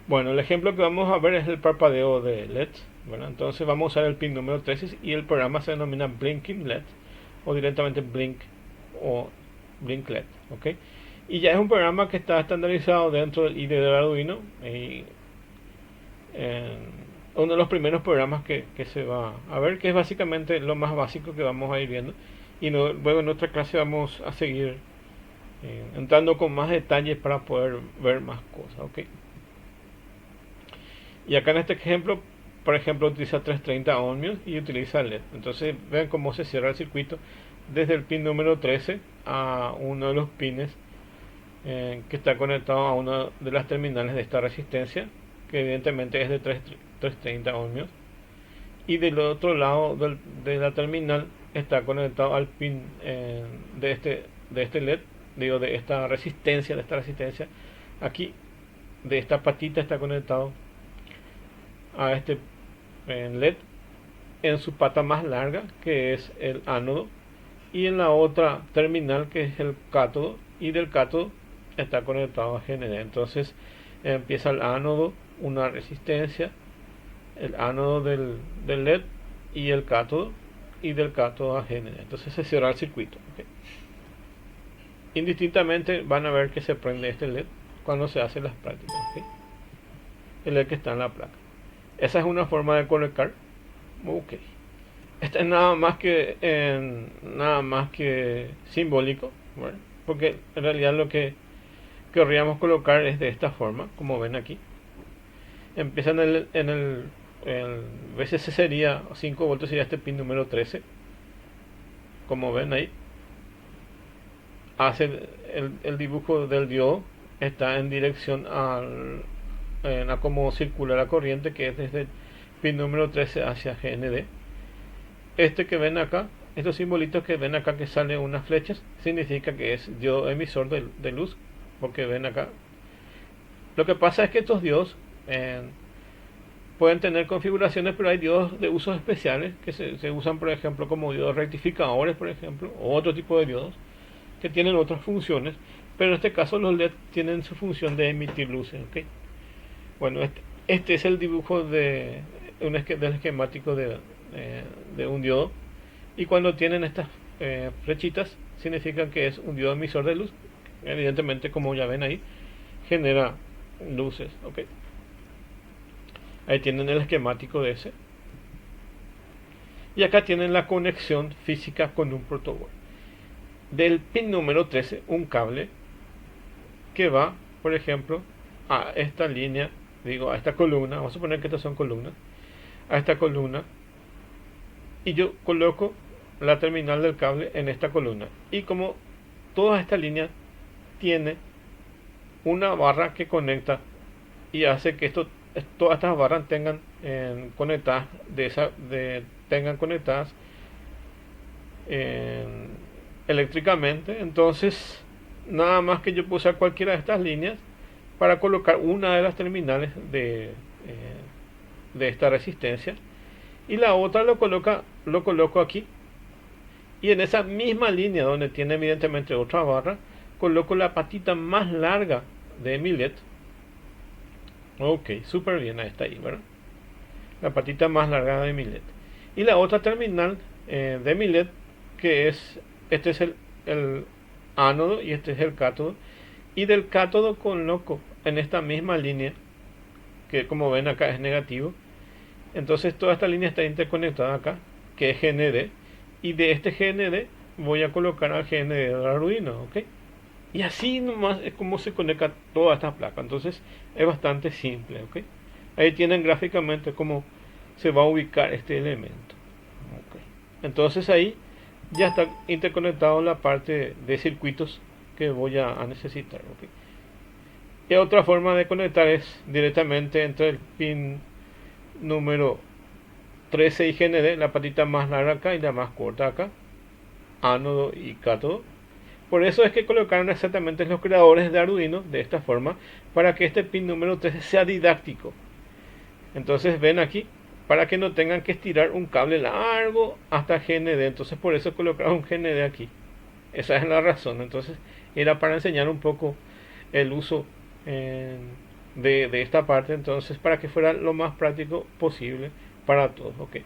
Bueno, el ejemplo que vamos a ver es el parpadeo de LED. Bueno, entonces vamos a usar el pin número 13 y el programa se denomina Blinking LED o directamente Blink o Blink LED. ¿Ok? Y ya es un programa que está estandarizado dentro del IDE de Arduino. Y, uno de los primeros programas que se va a ver, que es básicamente lo más básico que vamos a ir viendo. Y luego en otra clase vamos a seguir entrando con más detalles para poder ver más cosas. ¿Ok? Y acá en este ejemplo, por ejemplo, utiliza 330 ohmios y utiliza LED. Entonces vean cómo se cierra el circuito desde el pin número 13 a uno de los pines que está conectado a una de las terminales de esta resistencia, que evidentemente es de 330 ohmios. Y del otro lado de la terminal está conectado al pin de este LED, digo, de esta resistencia, aquí, de esta patita está conectado a este LED en su pata más larga, que es el ánodo, y en la otra terminal, que es el cátodo, y del cátodo está conectado a GND. Entonces empieza el ánodo, una resistencia, el ánodo del LED y el cátodo, y del cátodo a GND. Entonces se cierra el circuito. ¿Okay? Indistintamente van a ver que se prende este LED cuando se hacen las prácticas. ¿Okay? El LED que está en la placa. Esa es una forma de colocar. Ok. Esta es nada más que simbólico, ¿verdad? Porque en realidad lo que querríamos colocar es de esta forma, como ven aquí. Empieza en el VCC sería 5 voltios, sería este pin número 13. Como ven ahí, hace el dibujo del diodo, está en dirección a cómo circula la corriente, que es desde el pin número 13 hacia GND. Este que ven acá, estos simbolitos que ven acá que salen unas flechas, significa que es diodo emisor de luz, porque ven acá. Lo que pasa es que estos diodos pueden tener configuraciones, pero hay diodos de usos especiales que se usan, por ejemplo, como diodos rectificadores, por ejemplo, o otro tipo de diodos que tienen otras funciones, pero en este caso los LED tienen su función de emitir luces. ¿Okay? Bueno, este es el dibujo del esquemático de un diodo, y cuando tienen estas flechitas significan que es un diodo emisor de luz. Evidentemente, como ya ven ahí, genera luces. ¿Okay? Ahí tienen el esquemático de ese, y acá tienen la conexión física con un protoboard. Del pin número 13, un cable que va, por ejemplo, a esta línea, digo, a esta columna. Vamos a suponer que estas son columnas, a esta columna, y yo coloco la terminal del cable en esta columna, y como toda esta línea tiene una barra que conecta y hace que todas estas barras tengan conectadas eléctricamente. Entonces nada más que yo puedo usar cualquiera de estas líneas para colocar una de las terminales de esta resistencia, y la otra lo coloco aquí, y en esa misma línea donde tiene evidentemente otra barra, coloco la patita más larga de mi LED. Ok, súper bien, ahí está ahí, ¿verdad? La patita más larga de mi LED. Y la otra terminal de mi LED, que este es el ánodo y este es el cátodo. Y del cátodo coloco en esta misma línea, que como ven acá es negativo. Entonces toda esta línea está interconectada acá, que es GND. Y de este GND voy a colocar al GND del Arduino, ¿ok? Y así nomás es como se conecta toda esta placa. Entonces es bastante simple, ¿ok? Ahí tienen gráficamente cómo se va a ubicar este elemento. ¿Okay? Entonces ahí ya está interconectado la parte de circuitos que voy a necesitar. ¿Okay? Y otra forma de conectar es directamente entre el pin número 13 y GND, la patita más larga acá y la más corta acá, ánodo y cátodo. Por eso es que colocaron exactamente los creadores de Arduino de esta forma, para que este pin número 13 sea didáctico. Entonces ven aquí, para que no tengan que estirar un cable largo hasta GND. Entonces por eso colocaron un GND aquí. Esa es la razón. Entonces era para enseñar un poco el uso de esta parte, entonces para que fuera lo más práctico posible para todos. Ok.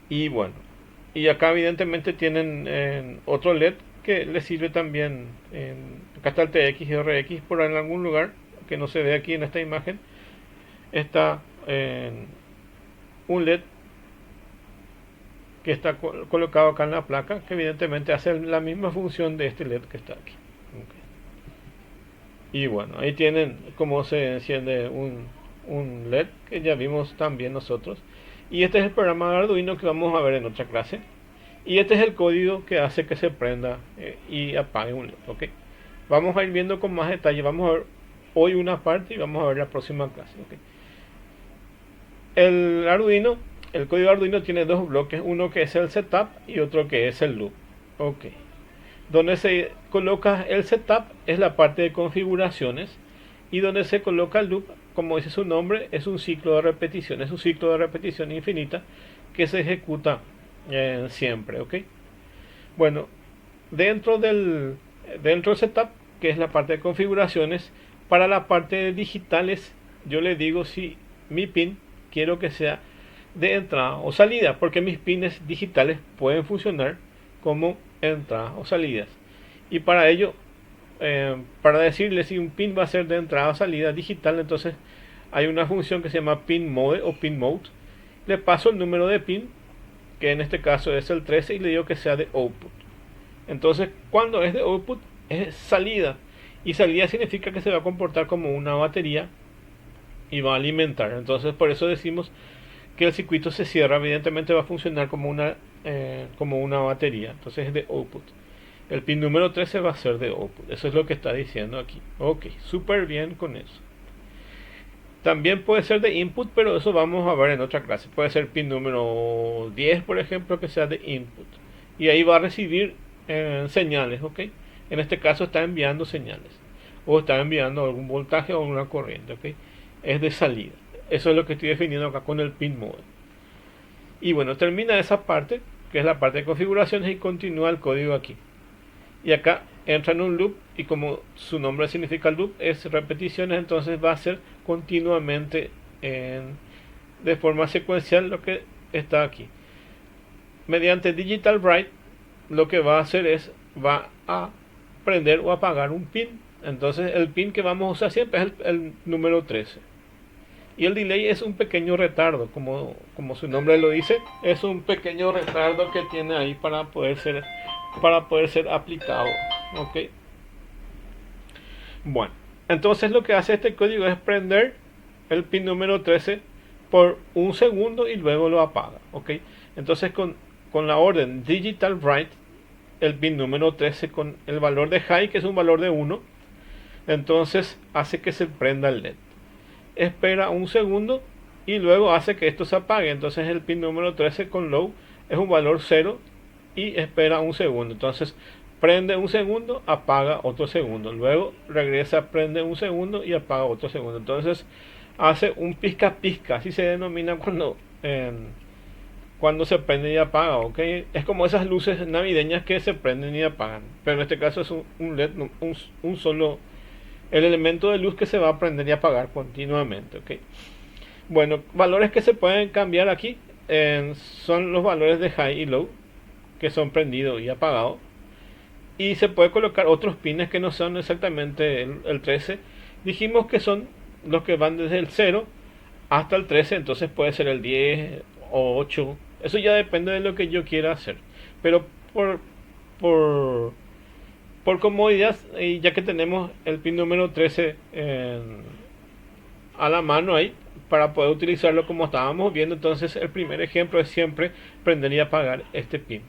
Y bueno, y acá evidentemente tienen otro LED que les sirve también. Acá está el TX y RX por en algún lugar que no se ve aquí en esta imagen. Está un LED que está colocado acá en la placa, que evidentemente hace la misma función de este LED que está aquí. Okay. Y bueno, ahí tienen cómo se enciende un LED que ya vimos también nosotros. Y este es el programa de Arduino que vamos a ver en otra clase. Y este es el código que hace que se prenda y apague un LED. ¿Okay? Vamos a ir viendo con más detalle. Vamos a ver hoy una parte y vamos a ver la próxima clase. ¿Okay? El Arduino, el código de Arduino tiene dos bloques, uno que es el setup y otro que es el loop. Ok. Donde se coloca el setup es la parte de configuraciones, y donde se coloca el loop, como dice su nombre, es un ciclo de repetición, es un ciclo de repetición infinita que se ejecuta siempre. Ok. Bueno, dentro del setup, que es la parte de configuraciones, para la parte de digitales, yo le digo si mi pin quiero que sea de entrada o salida, porque mis pines digitales pueden funcionar como entradas o salidas. Y para ello, para decirle si un pin va a ser de entrada o salida digital, entonces hay una función que se llama pin mode o pin mode. Le paso el número de pin, que en este caso es el 13, y le digo que sea de output. Entonces cuando es de output es salida, y salida significa que se va a comportar como una batería y va a alimentar. Entonces por eso decimos que el circuito se cierra, evidentemente va a funcionar como una batería. Entonces es de output. El pin número 13 va a ser de output. Eso es lo que está diciendo aquí. Ok, súper bien con eso. También puede ser de input, pero eso vamos a ver en otra clase. Puede ser pin número 10, por ejemplo, que sea de input. Y ahí va a recibir señales, ok. En este caso está enviando señales, o está enviando algún voltaje o una corriente, ok. Es de salida. Eso es lo que estoy definiendo acá con el pin mode. Y bueno, termina esa parte, que es la parte de configuraciones, y continúa el código aquí. Y acá entra en un loop, y como su nombre significa loop, es repeticiones, entonces va a ser continuamente de forma secuencial lo que está aquí. Mediante Digital Write, lo que va a hacer es, va a prender o apagar un pin. Entonces el pin que vamos a usar siempre es el número 13. Y el delay es un pequeño retardo, como su nombre lo dice, es un pequeño retardo que tiene ahí para poder ser aplicado. Ok. Bueno, entonces lo que hace este código es prender el pin número 13 por un segundo y luego lo apaga. Ok. Entonces con la orden Digital Write, el pin número 13 con el valor de high, que es un valor de 1, entonces hace que se prenda el LED. Espera un segundo y luego hace que esto se apague. Entonces el pin número 13 con low es un valor 0 y espera un segundo. Entonces prende un segundo, apaga otro segundo, luego regresa, prende un segundo y apaga otro segundo. Entonces hace un pizca pizca, así se denomina cuando se prende y apaga. ¿Okay? Es como esas luces navideñas que se prenden y apagan, pero en este caso es un LED, un solo el elemento de luz que se va a prender y apagar continuamente. ¿Okay? Bueno, valores que se pueden cambiar aquí son los valores de high y low, que son prendido y apagado, y se puede colocar otros pines que no son exactamente el 13. Dijimos que son los que van desde el 0 hasta el 13, entonces puede ser el 10 o 8, eso ya depende de lo que yo quiera hacer, pero por comodidad, y ya que tenemos el pin número 13 a la mano ahí para poder utilizarlo como estábamos viendo, entonces el primer ejemplo es siempre prender y apagar este pin.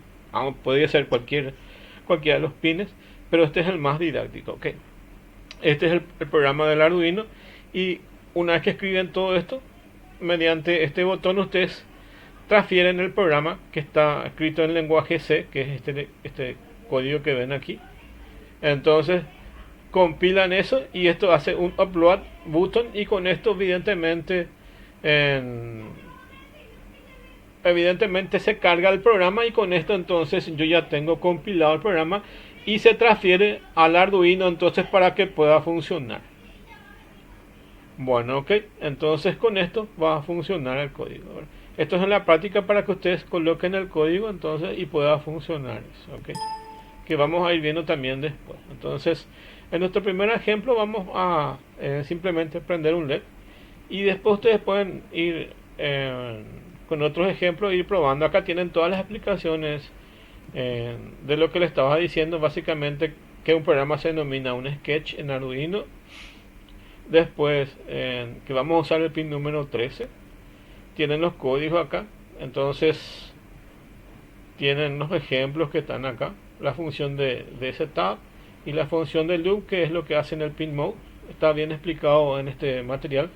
Podría ser cualquiera de los pines, pero este es el más didáctico. ¿Okay? Este es el programa del Arduino, y una vez que escriben todo esto, mediante este botón ustedes transfieren el programa que está escrito en lenguaje C, que es este código que ven aquí. Entonces compilan eso y esto hace un upload button, y con esto evidentemente se carga el programa, y con esto entonces yo ya tengo compilado el programa y se transfiere al Arduino entonces para que pueda funcionar. Bueno, ok, entonces con esto va a funcionar el código. Esto es en la práctica para que ustedes coloquen el código entonces y pueda funcionar eso, ok, que vamos a ir viendo también después. Entonces en nuestro primer ejemplo vamos a simplemente prender un LED, y después ustedes pueden ir con otros ejemplos, ir probando. Acá tienen todas las explicaciones de lo que les estaba diciendo, básicamente que un programa se denomina un sketch en Arduino. Después que vamos a usar el pin número 13, tienen los códigos acá, entonces tienen los ejemplos que están acá, la función de setup y la función de loop, que es lo que hace en el pin mode. Está bien explicado en este material,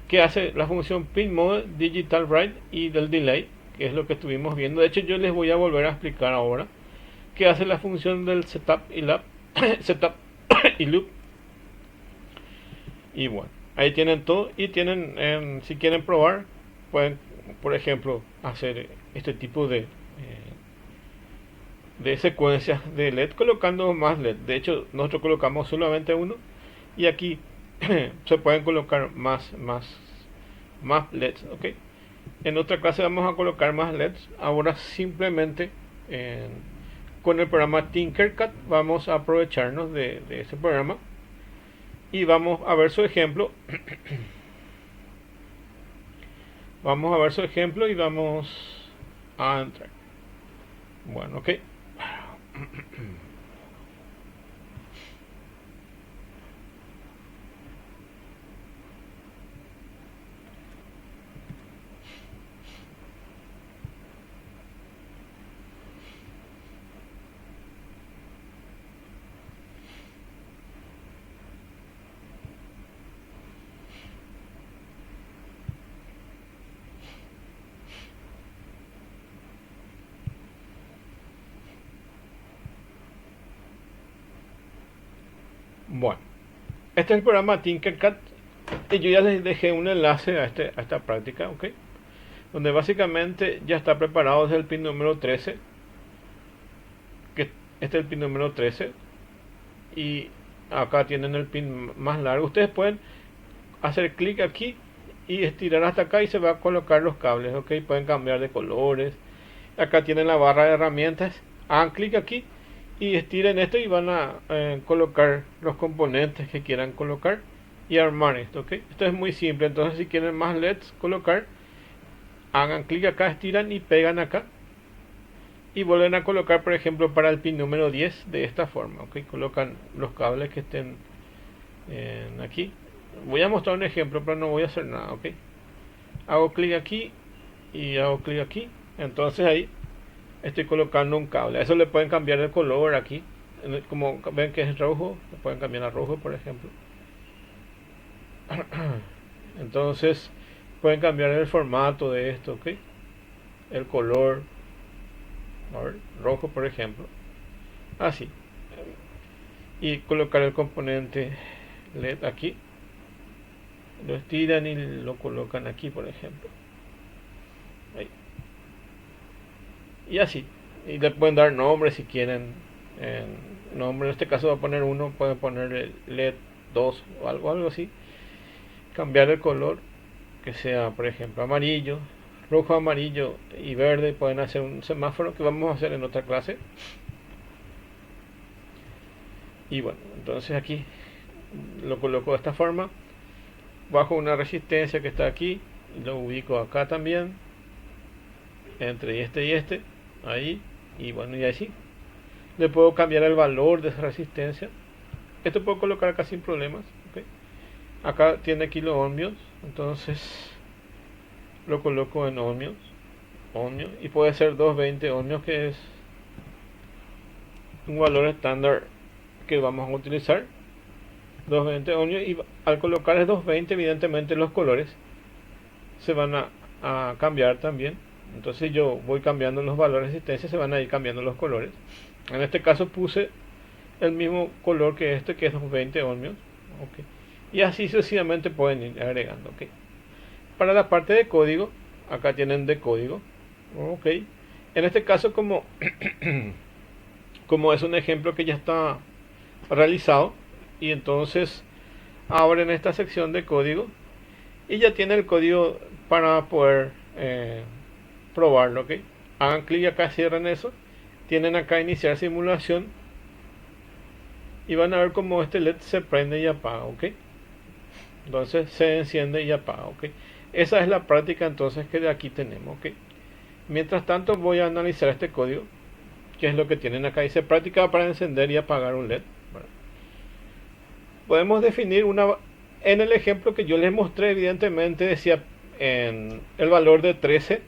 que hace la función pin mode, digital write y del delay, que es lo que estuvimos viendo. De hecho yo les voy a volver a explicar ahora que hace la función del setup y setup y loop. Y bueno, ahí tienen todo, y tienen, si quieren probar, pueden, por ejemplo, hacer este tipo de secuencias de LED colocando más LED. De hecho, nosotros colocamos solamente uno, y aquí se pueden colocar más LEDs, ¿ok? En otra clase vamos a colocar más LEDs. Ahora simplemente con el programa Tinkercad vamos a aprovecharnos de ese programa y vamos a ver su ejemplo. Vamos a ver su ejemplo y vamos a entrar. Bueno, ok. Bueno, este es el programa Tinkercad, y yo ya les dejé un enlace a esta práctica, ¿ok? Donde básicamente ya está preparado desde el pin número 13, que este es el pin número 13, y acá tienen el pin más largo. Ustedes pueden hacer clic aquí y estirar hasta acá y se va a colocar los cables, ¿ok? Pueden cambiar de colores. Acá tienen la barra de herramientas, hagan clic aquí y estiren esto y van a colocar los componentes que quieran colocar y armar esto, ¿ok? Esto es muy simple. Entonces si quieren más LEDs colocar, hagan clic acá, estiran y pegan acá y vuelven a colocar, por ejemplo, para el pin número 10 de esta forma, ¿ok? Colocan los cables que estén aquí. Voy a mostrar un ejemplo, pero no voy a hacer nada, ¿ok? Hago clic aquí y hago clic aquí. Entonces ahí estoy colocando un cable. A eso le pueden cambiar el color aquí. Como ven que es rojo, le pueden cambiar a rojo, por ejemplo. Entonces pueden cambiar el formato de esto, ¿ok? El color, a ver, rojo, por ejemplo. Así. Y colocar el componente LED aquí. Lo estiran y lo colocan aquí, por ejemplo. Ahí. Y así. Y le pueden dar nombre si quieren. Nombre, en este caso va a poner uno, pueden poner LED 2 o algo así. Cambiar el color, que sea, por ejemplo, amarillo, rojo, amarillo y verde. Pueden hacer un semáforo que vamos a hacer en otra clase. Y bueno, entonces aquí lo coloco de esta forma, bajo una resistencia que está aquí, y lo ubico acá también, entre este y este, ahí, y bueno, y así. Le puedo cambiar el valor de esa resistencia. Esto puedo colocar acá sin problemas, ¿okay? Acá tiene kilo ohmios, entonces lo coloco en ohmios, y puede ser 220 ohmios, que es un valor estándar que vamos a utilizar. 220 ohmios, y al colocar el 220 evidentemente los colores se van a cambiar también. Entonces yo voy cambiando los valores de resistencia, se van a ir cambiando los colores. En este caso puse el mismo color que este, que es 220 ohmios. Okay. Y así sucesivamente pueden ir agregando. Okay. Para la parte de código, acá tienen de código. Okay. En este caso, como, como es un ejemplo que ya está realizado, y entonces abren esta sección de código y ya tiene el código para poder probarlo. Okay. Hagan clic acá, cierren eso. Tienen acá iniciar simulación y van a ver cómo este LED se prende y apaga. Okay. Entonces se enciende y apaga. Okay. Esa es la práctica entonces que de aquí tenemos. Okay. Mientras tanto voy a analizar este código, que es lo que tienen acá. Dice práctica para encender y apagar un LED. Bueno, podemos definir una. En el ejemplo que yo les mostré, evidentemente decía en el valor de 13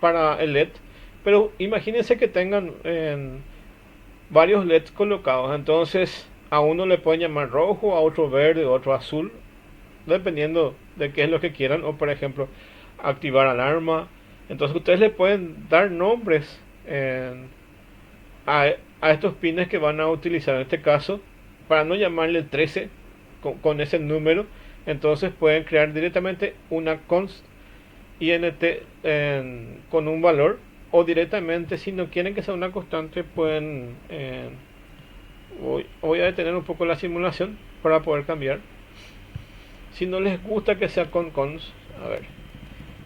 para el LED, pero imagínense que tengan varios LEDs colocados. Entonces a uno le pueden llamar rojo, a otro verde, a otro azul, dependiendo de qué es lo que quieran. O por ejemplo activar alarma. Entonces ustedes le pueden dar nombres a estos pines que van a utilizar. En este caso, para no llamarle 13 con ese número, entonces pueden crear directamente una const int con un valor, o directamente, si no quieren que sea una constante, pueden voy a detener un poco la simulación para poder cambiar. Si no les gusta que sea con const, a ver,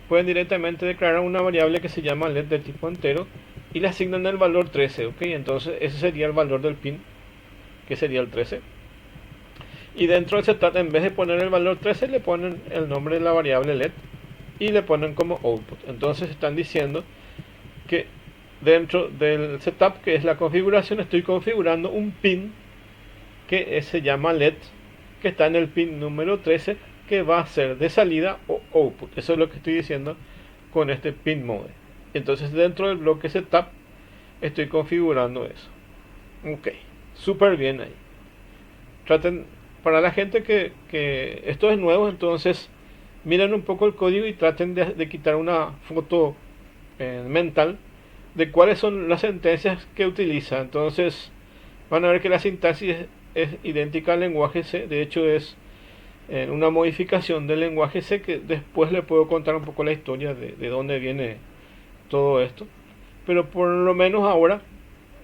pueden directamente declarar una variable que se llama LED de tipo entero y le asignan el valor 13. Ok, entonces ese sería el valor del pin, que sería el 13. Y dentro del setup, en vez de poner el valor 13, le ponen el nombre de la variable LED y le ponen como output. Entonces están diciendo que dentro del setup, que es la configuración, estoy configurando un pin que se llama LED, que está en el pin número 13, que va a ser de salida o output. Eso es lo que estoy diciendo con este pin mode. Entonces dentro del bloque setup estoy configurando eso. Ok, súper bien ahí. Traten, para la gente que esto es nuevo, entonces miren un poco el código y traten de quitar una foto mental de cuáles son las sentencias que utiliza. Entonces van a ver que la sintaxis es idéntica al lenguaje C. De hecho es una modificación del lenguaje C, que después le puedo contar un poco la historia de dónde viene todo esto. Pero por lo menos ahora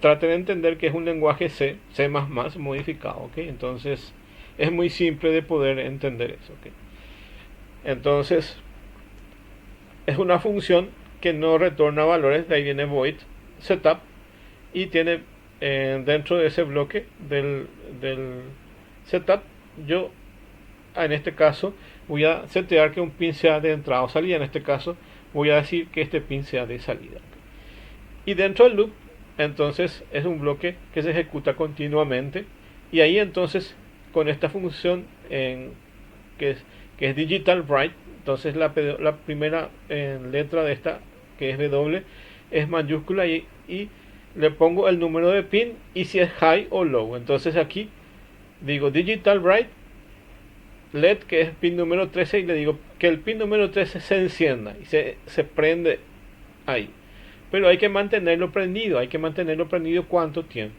traten de entender que es un lenguaje C, C++ modificado. ¿Okay? Entonces es muy simple de poder entender eso. ¿Okay? Entonces es una función que no retorna valores, de ahí viene void setup, y tiene dentro de ese bloque del setup, yo en este caso voy a setear que un pin sea de entrada o salida. En este caso voy a decir que este pin sea de salida. Y dentro del loop, entonces es un bloque que se ejecuta continuamente, y ahí entonces con esta función que es digital write, entonces la primera letra de esta, que es W, es mayúscula, y le pongo el número de pin y si es high o low. Entonces aquí digo digital write LED, que es pin número 13, y le digo que el pin número 13 se encienda y se prende ahí. Pero hay que mantenerlo prendido. ¿Cuánto tiempo?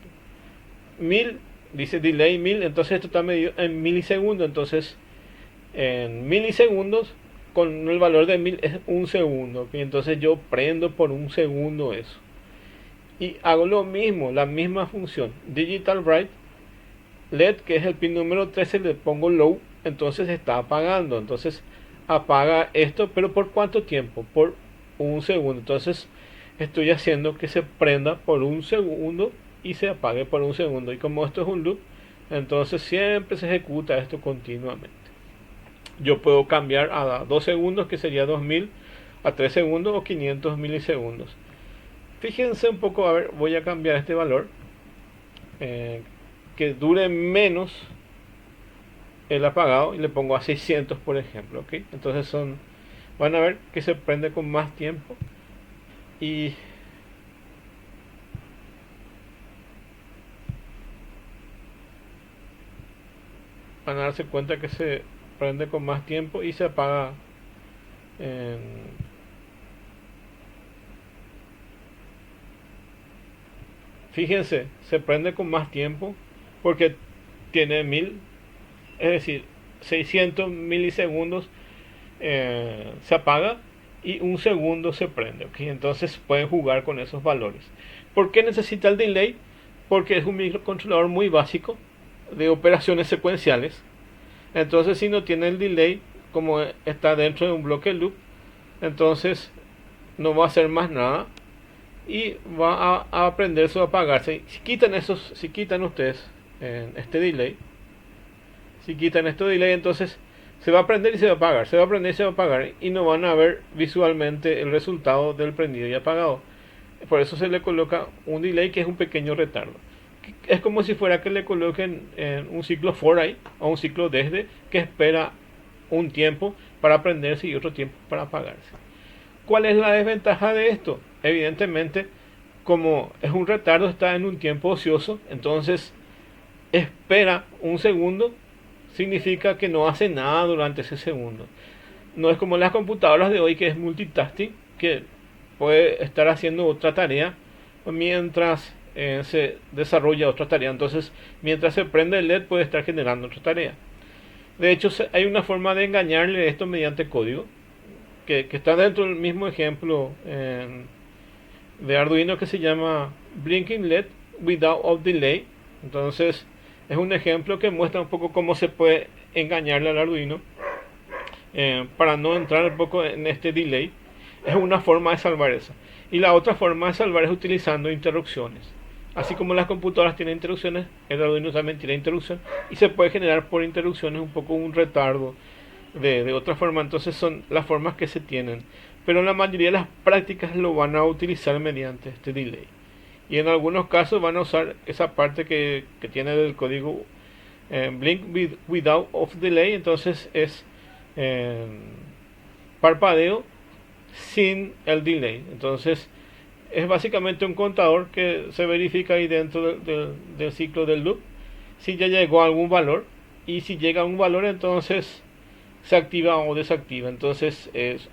1000, dice delay 1000, entonces esto está medido en milisegundos. Entonces en milisegundos con el valor de 1000 es un segundo. ¿Okay? Entonces yo prendo por un segundo eso. Y hago lo mismo, la misma función. Digital write LED, que es el pin número 13, le pongo low, entonces está apagando. Entonces apaga esto, pero ¿por cuánto tiempo? Por un segundo. Entonces estoy haciendo que se prenda por un segundo y se apague por un segundo. Y como esto es un loop, entonces siempre se ejecuta esto continuamente. Yo puedo cambiar a 2 segundos, que sería 2000, a 3 segundos o 500 milisegundos. Fíjense un poco, a ver, voy a cambiar este valor, que dure menos el apagado, y le pongo a 600, por ejemplo. ¿Okay? Entonces van a ver que se prende con más tiempo, y van a darse cuenta que se prende con más tiempo y se apaga Fíjense, se prende con más tiempo porque tiene 1000, es decir, 600 milisegundos se apaga y un segundo se prende, ¿okay? Entonces pueden jugar con esos valores. ¿Por qué necesita el delay? Porque es un microcontrolador muy básico de operaciones secuenciales. Entonces si no tiene el delay, como está dentro de un bloque loop, entonces no va a hacer más nada y va a aprenderse a apagarse. Si quitan ustedes este delay, si quitan este delay, entonces se va a prender y se va a apagar, se va a prender y se va a apagar, y no van a ver visualmente el resultado del prendido y apagado. Por eso se le coloca un delay, que es un pequeño retardo. Es como si fuera que le coloquen un ciclo for ahí, o un ciclo desde, que espera un tiempo para prenderse y otro tiempo para apagarse. ¿Cuál es la desventaja de esto? Evidentemente, como es un retardo, está en un tiempo ocioso, entonces espera un segundo, significa que no hace nada durante ese segundo. No es como las computadoras de hoy, que es multitasking, que puede estar haciendo otra tarea mientras se desarrolla otra tarea. Entonces, mientras se prende el LED, puede estar generando otra tarea. De hecho, hay una forma de engañarle esto mediante código, que está dentro del mismo ejemplo de Arduino, que se llama Blinking LED Without Delay. Entonces, es un ejemplo que muestra un poco cómo se puede engañarle al Arduino para no entrar un poco en este delay. Es una forma de salvar eso. Y la otra forma de salvar es utilizando interrupciones. Así como las computadoras tienen interrupciones, el Arduino también tiene interrupción, y se puede generar por interrupciones un poco un retardo de otra forma. Entonces son las formas que se tienen, pero la mayoría de las prácticas lo van a utilizar mediante este delay, y en algunos casos van a usar esa parte que tiene del código blink without of delay. Entonces es parpadeo sin el delay. Entonces es básicamente un contador que se verifica ahí dentro del ciclo del loop, si ya llegó a algún valor, y si llega a un valor, entonces se activa o desactiva. Entonces es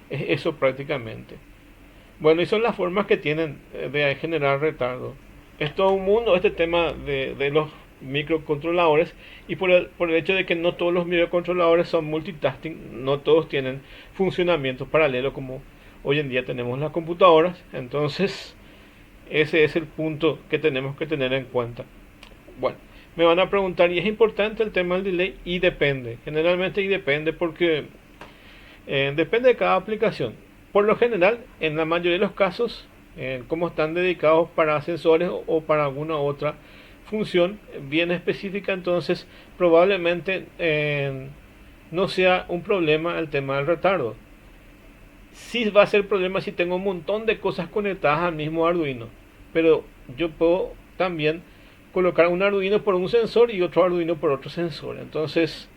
eso prácticamente. Bueno, y son las formas que tienen de generar retardo. Es todo un mundo este tema de los microcontroladores, y por el hecho de que no todos los microcontroladores son multitasking, no todos tienen funcionamiento paralelo como hoy en día tenemos las computadoras. Entonces ese es el punto que tenemos que tener en cuenta. Bueno, me van a preguntar, ¿y es importante el tema del delay? Y depende, generalmente, y depende porque depende de cada aplicación. Por lo general, en la mayoría de los casos, como están dedicados para sensores o para alguna otra función bien específica, entonces probablemente no sea un problema el tema del retardo. Sí va a ser problema si tengo un montón de cosas conectadas al mismo Arduino, pero yo puedo también colocar un Arduino por un sensor y otro Arduino por otro sensor. Entonces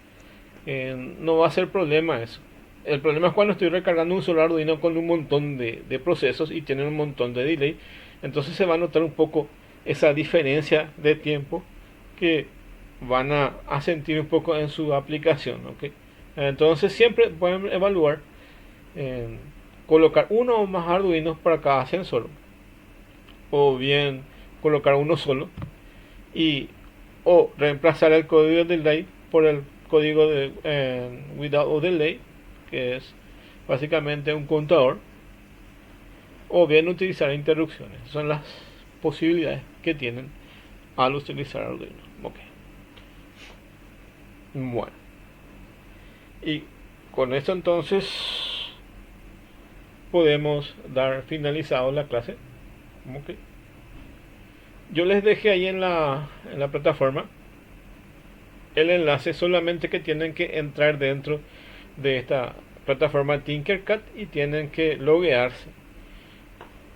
no va a ser problema eso. El problema es cuando estoy recargando un solo Arduino con un montón de procesos y tienen un montón de delay. Entonces se va a notar un poco esa diferencia de tiempo que van a sentir un poco en su aplicación, ¿okay? Entonces siempre pueden evaluar colocar uno o más Arduinos para cada sensor, o bien colocar uno solo o reemplazar el código de delay por el código de without delay, que es básicamente un contador, o bien utilizar interrupciones. Son las posibilidades que tienen al utilizar Arduino. Okay. Bueno, y con esto entonces podemos dar finalizado la clase. Okay. Yo les dejé ahí en la plataforma el enlace, solamente que tienen que entrar dentro de esta plataforma Tinkercad y tienen que loguearse.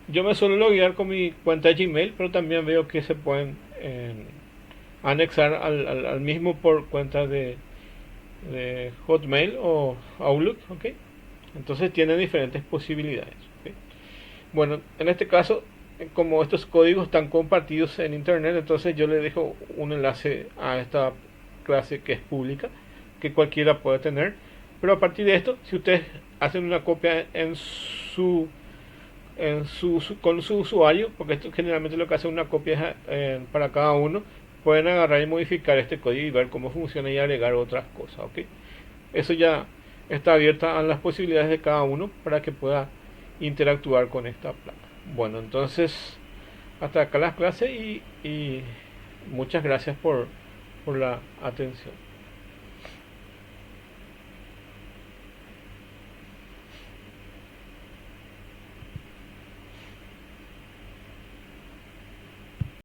Yo me suelo loguear con mi cuenta de Gmail, pero también veo que se pueden anexar al mismo por cuenta de Hotmail o Outlook, ¿okay? Entonces tienen diferentes posibilidades, ¿okay? Bueno, en este caso, como estos códigos están compartidos en internet, entonces yo les dejo un enlace a esta clase que es pública, que cualquiera puede tener. Pero a partir de esto, si ustedes hacen una copia con su usuario, porque esto generalmente lo que hace una copia para cada uno, pueden agarrar y modificar este código y ver cómo funciona y agregar otras cosas, ¿ok? Eso ya está abierta a las posibilidades de cada uno para que pueda interactuar con esta placa. Bueno, entonces hasta acá las clases y muchas gracias por la atención.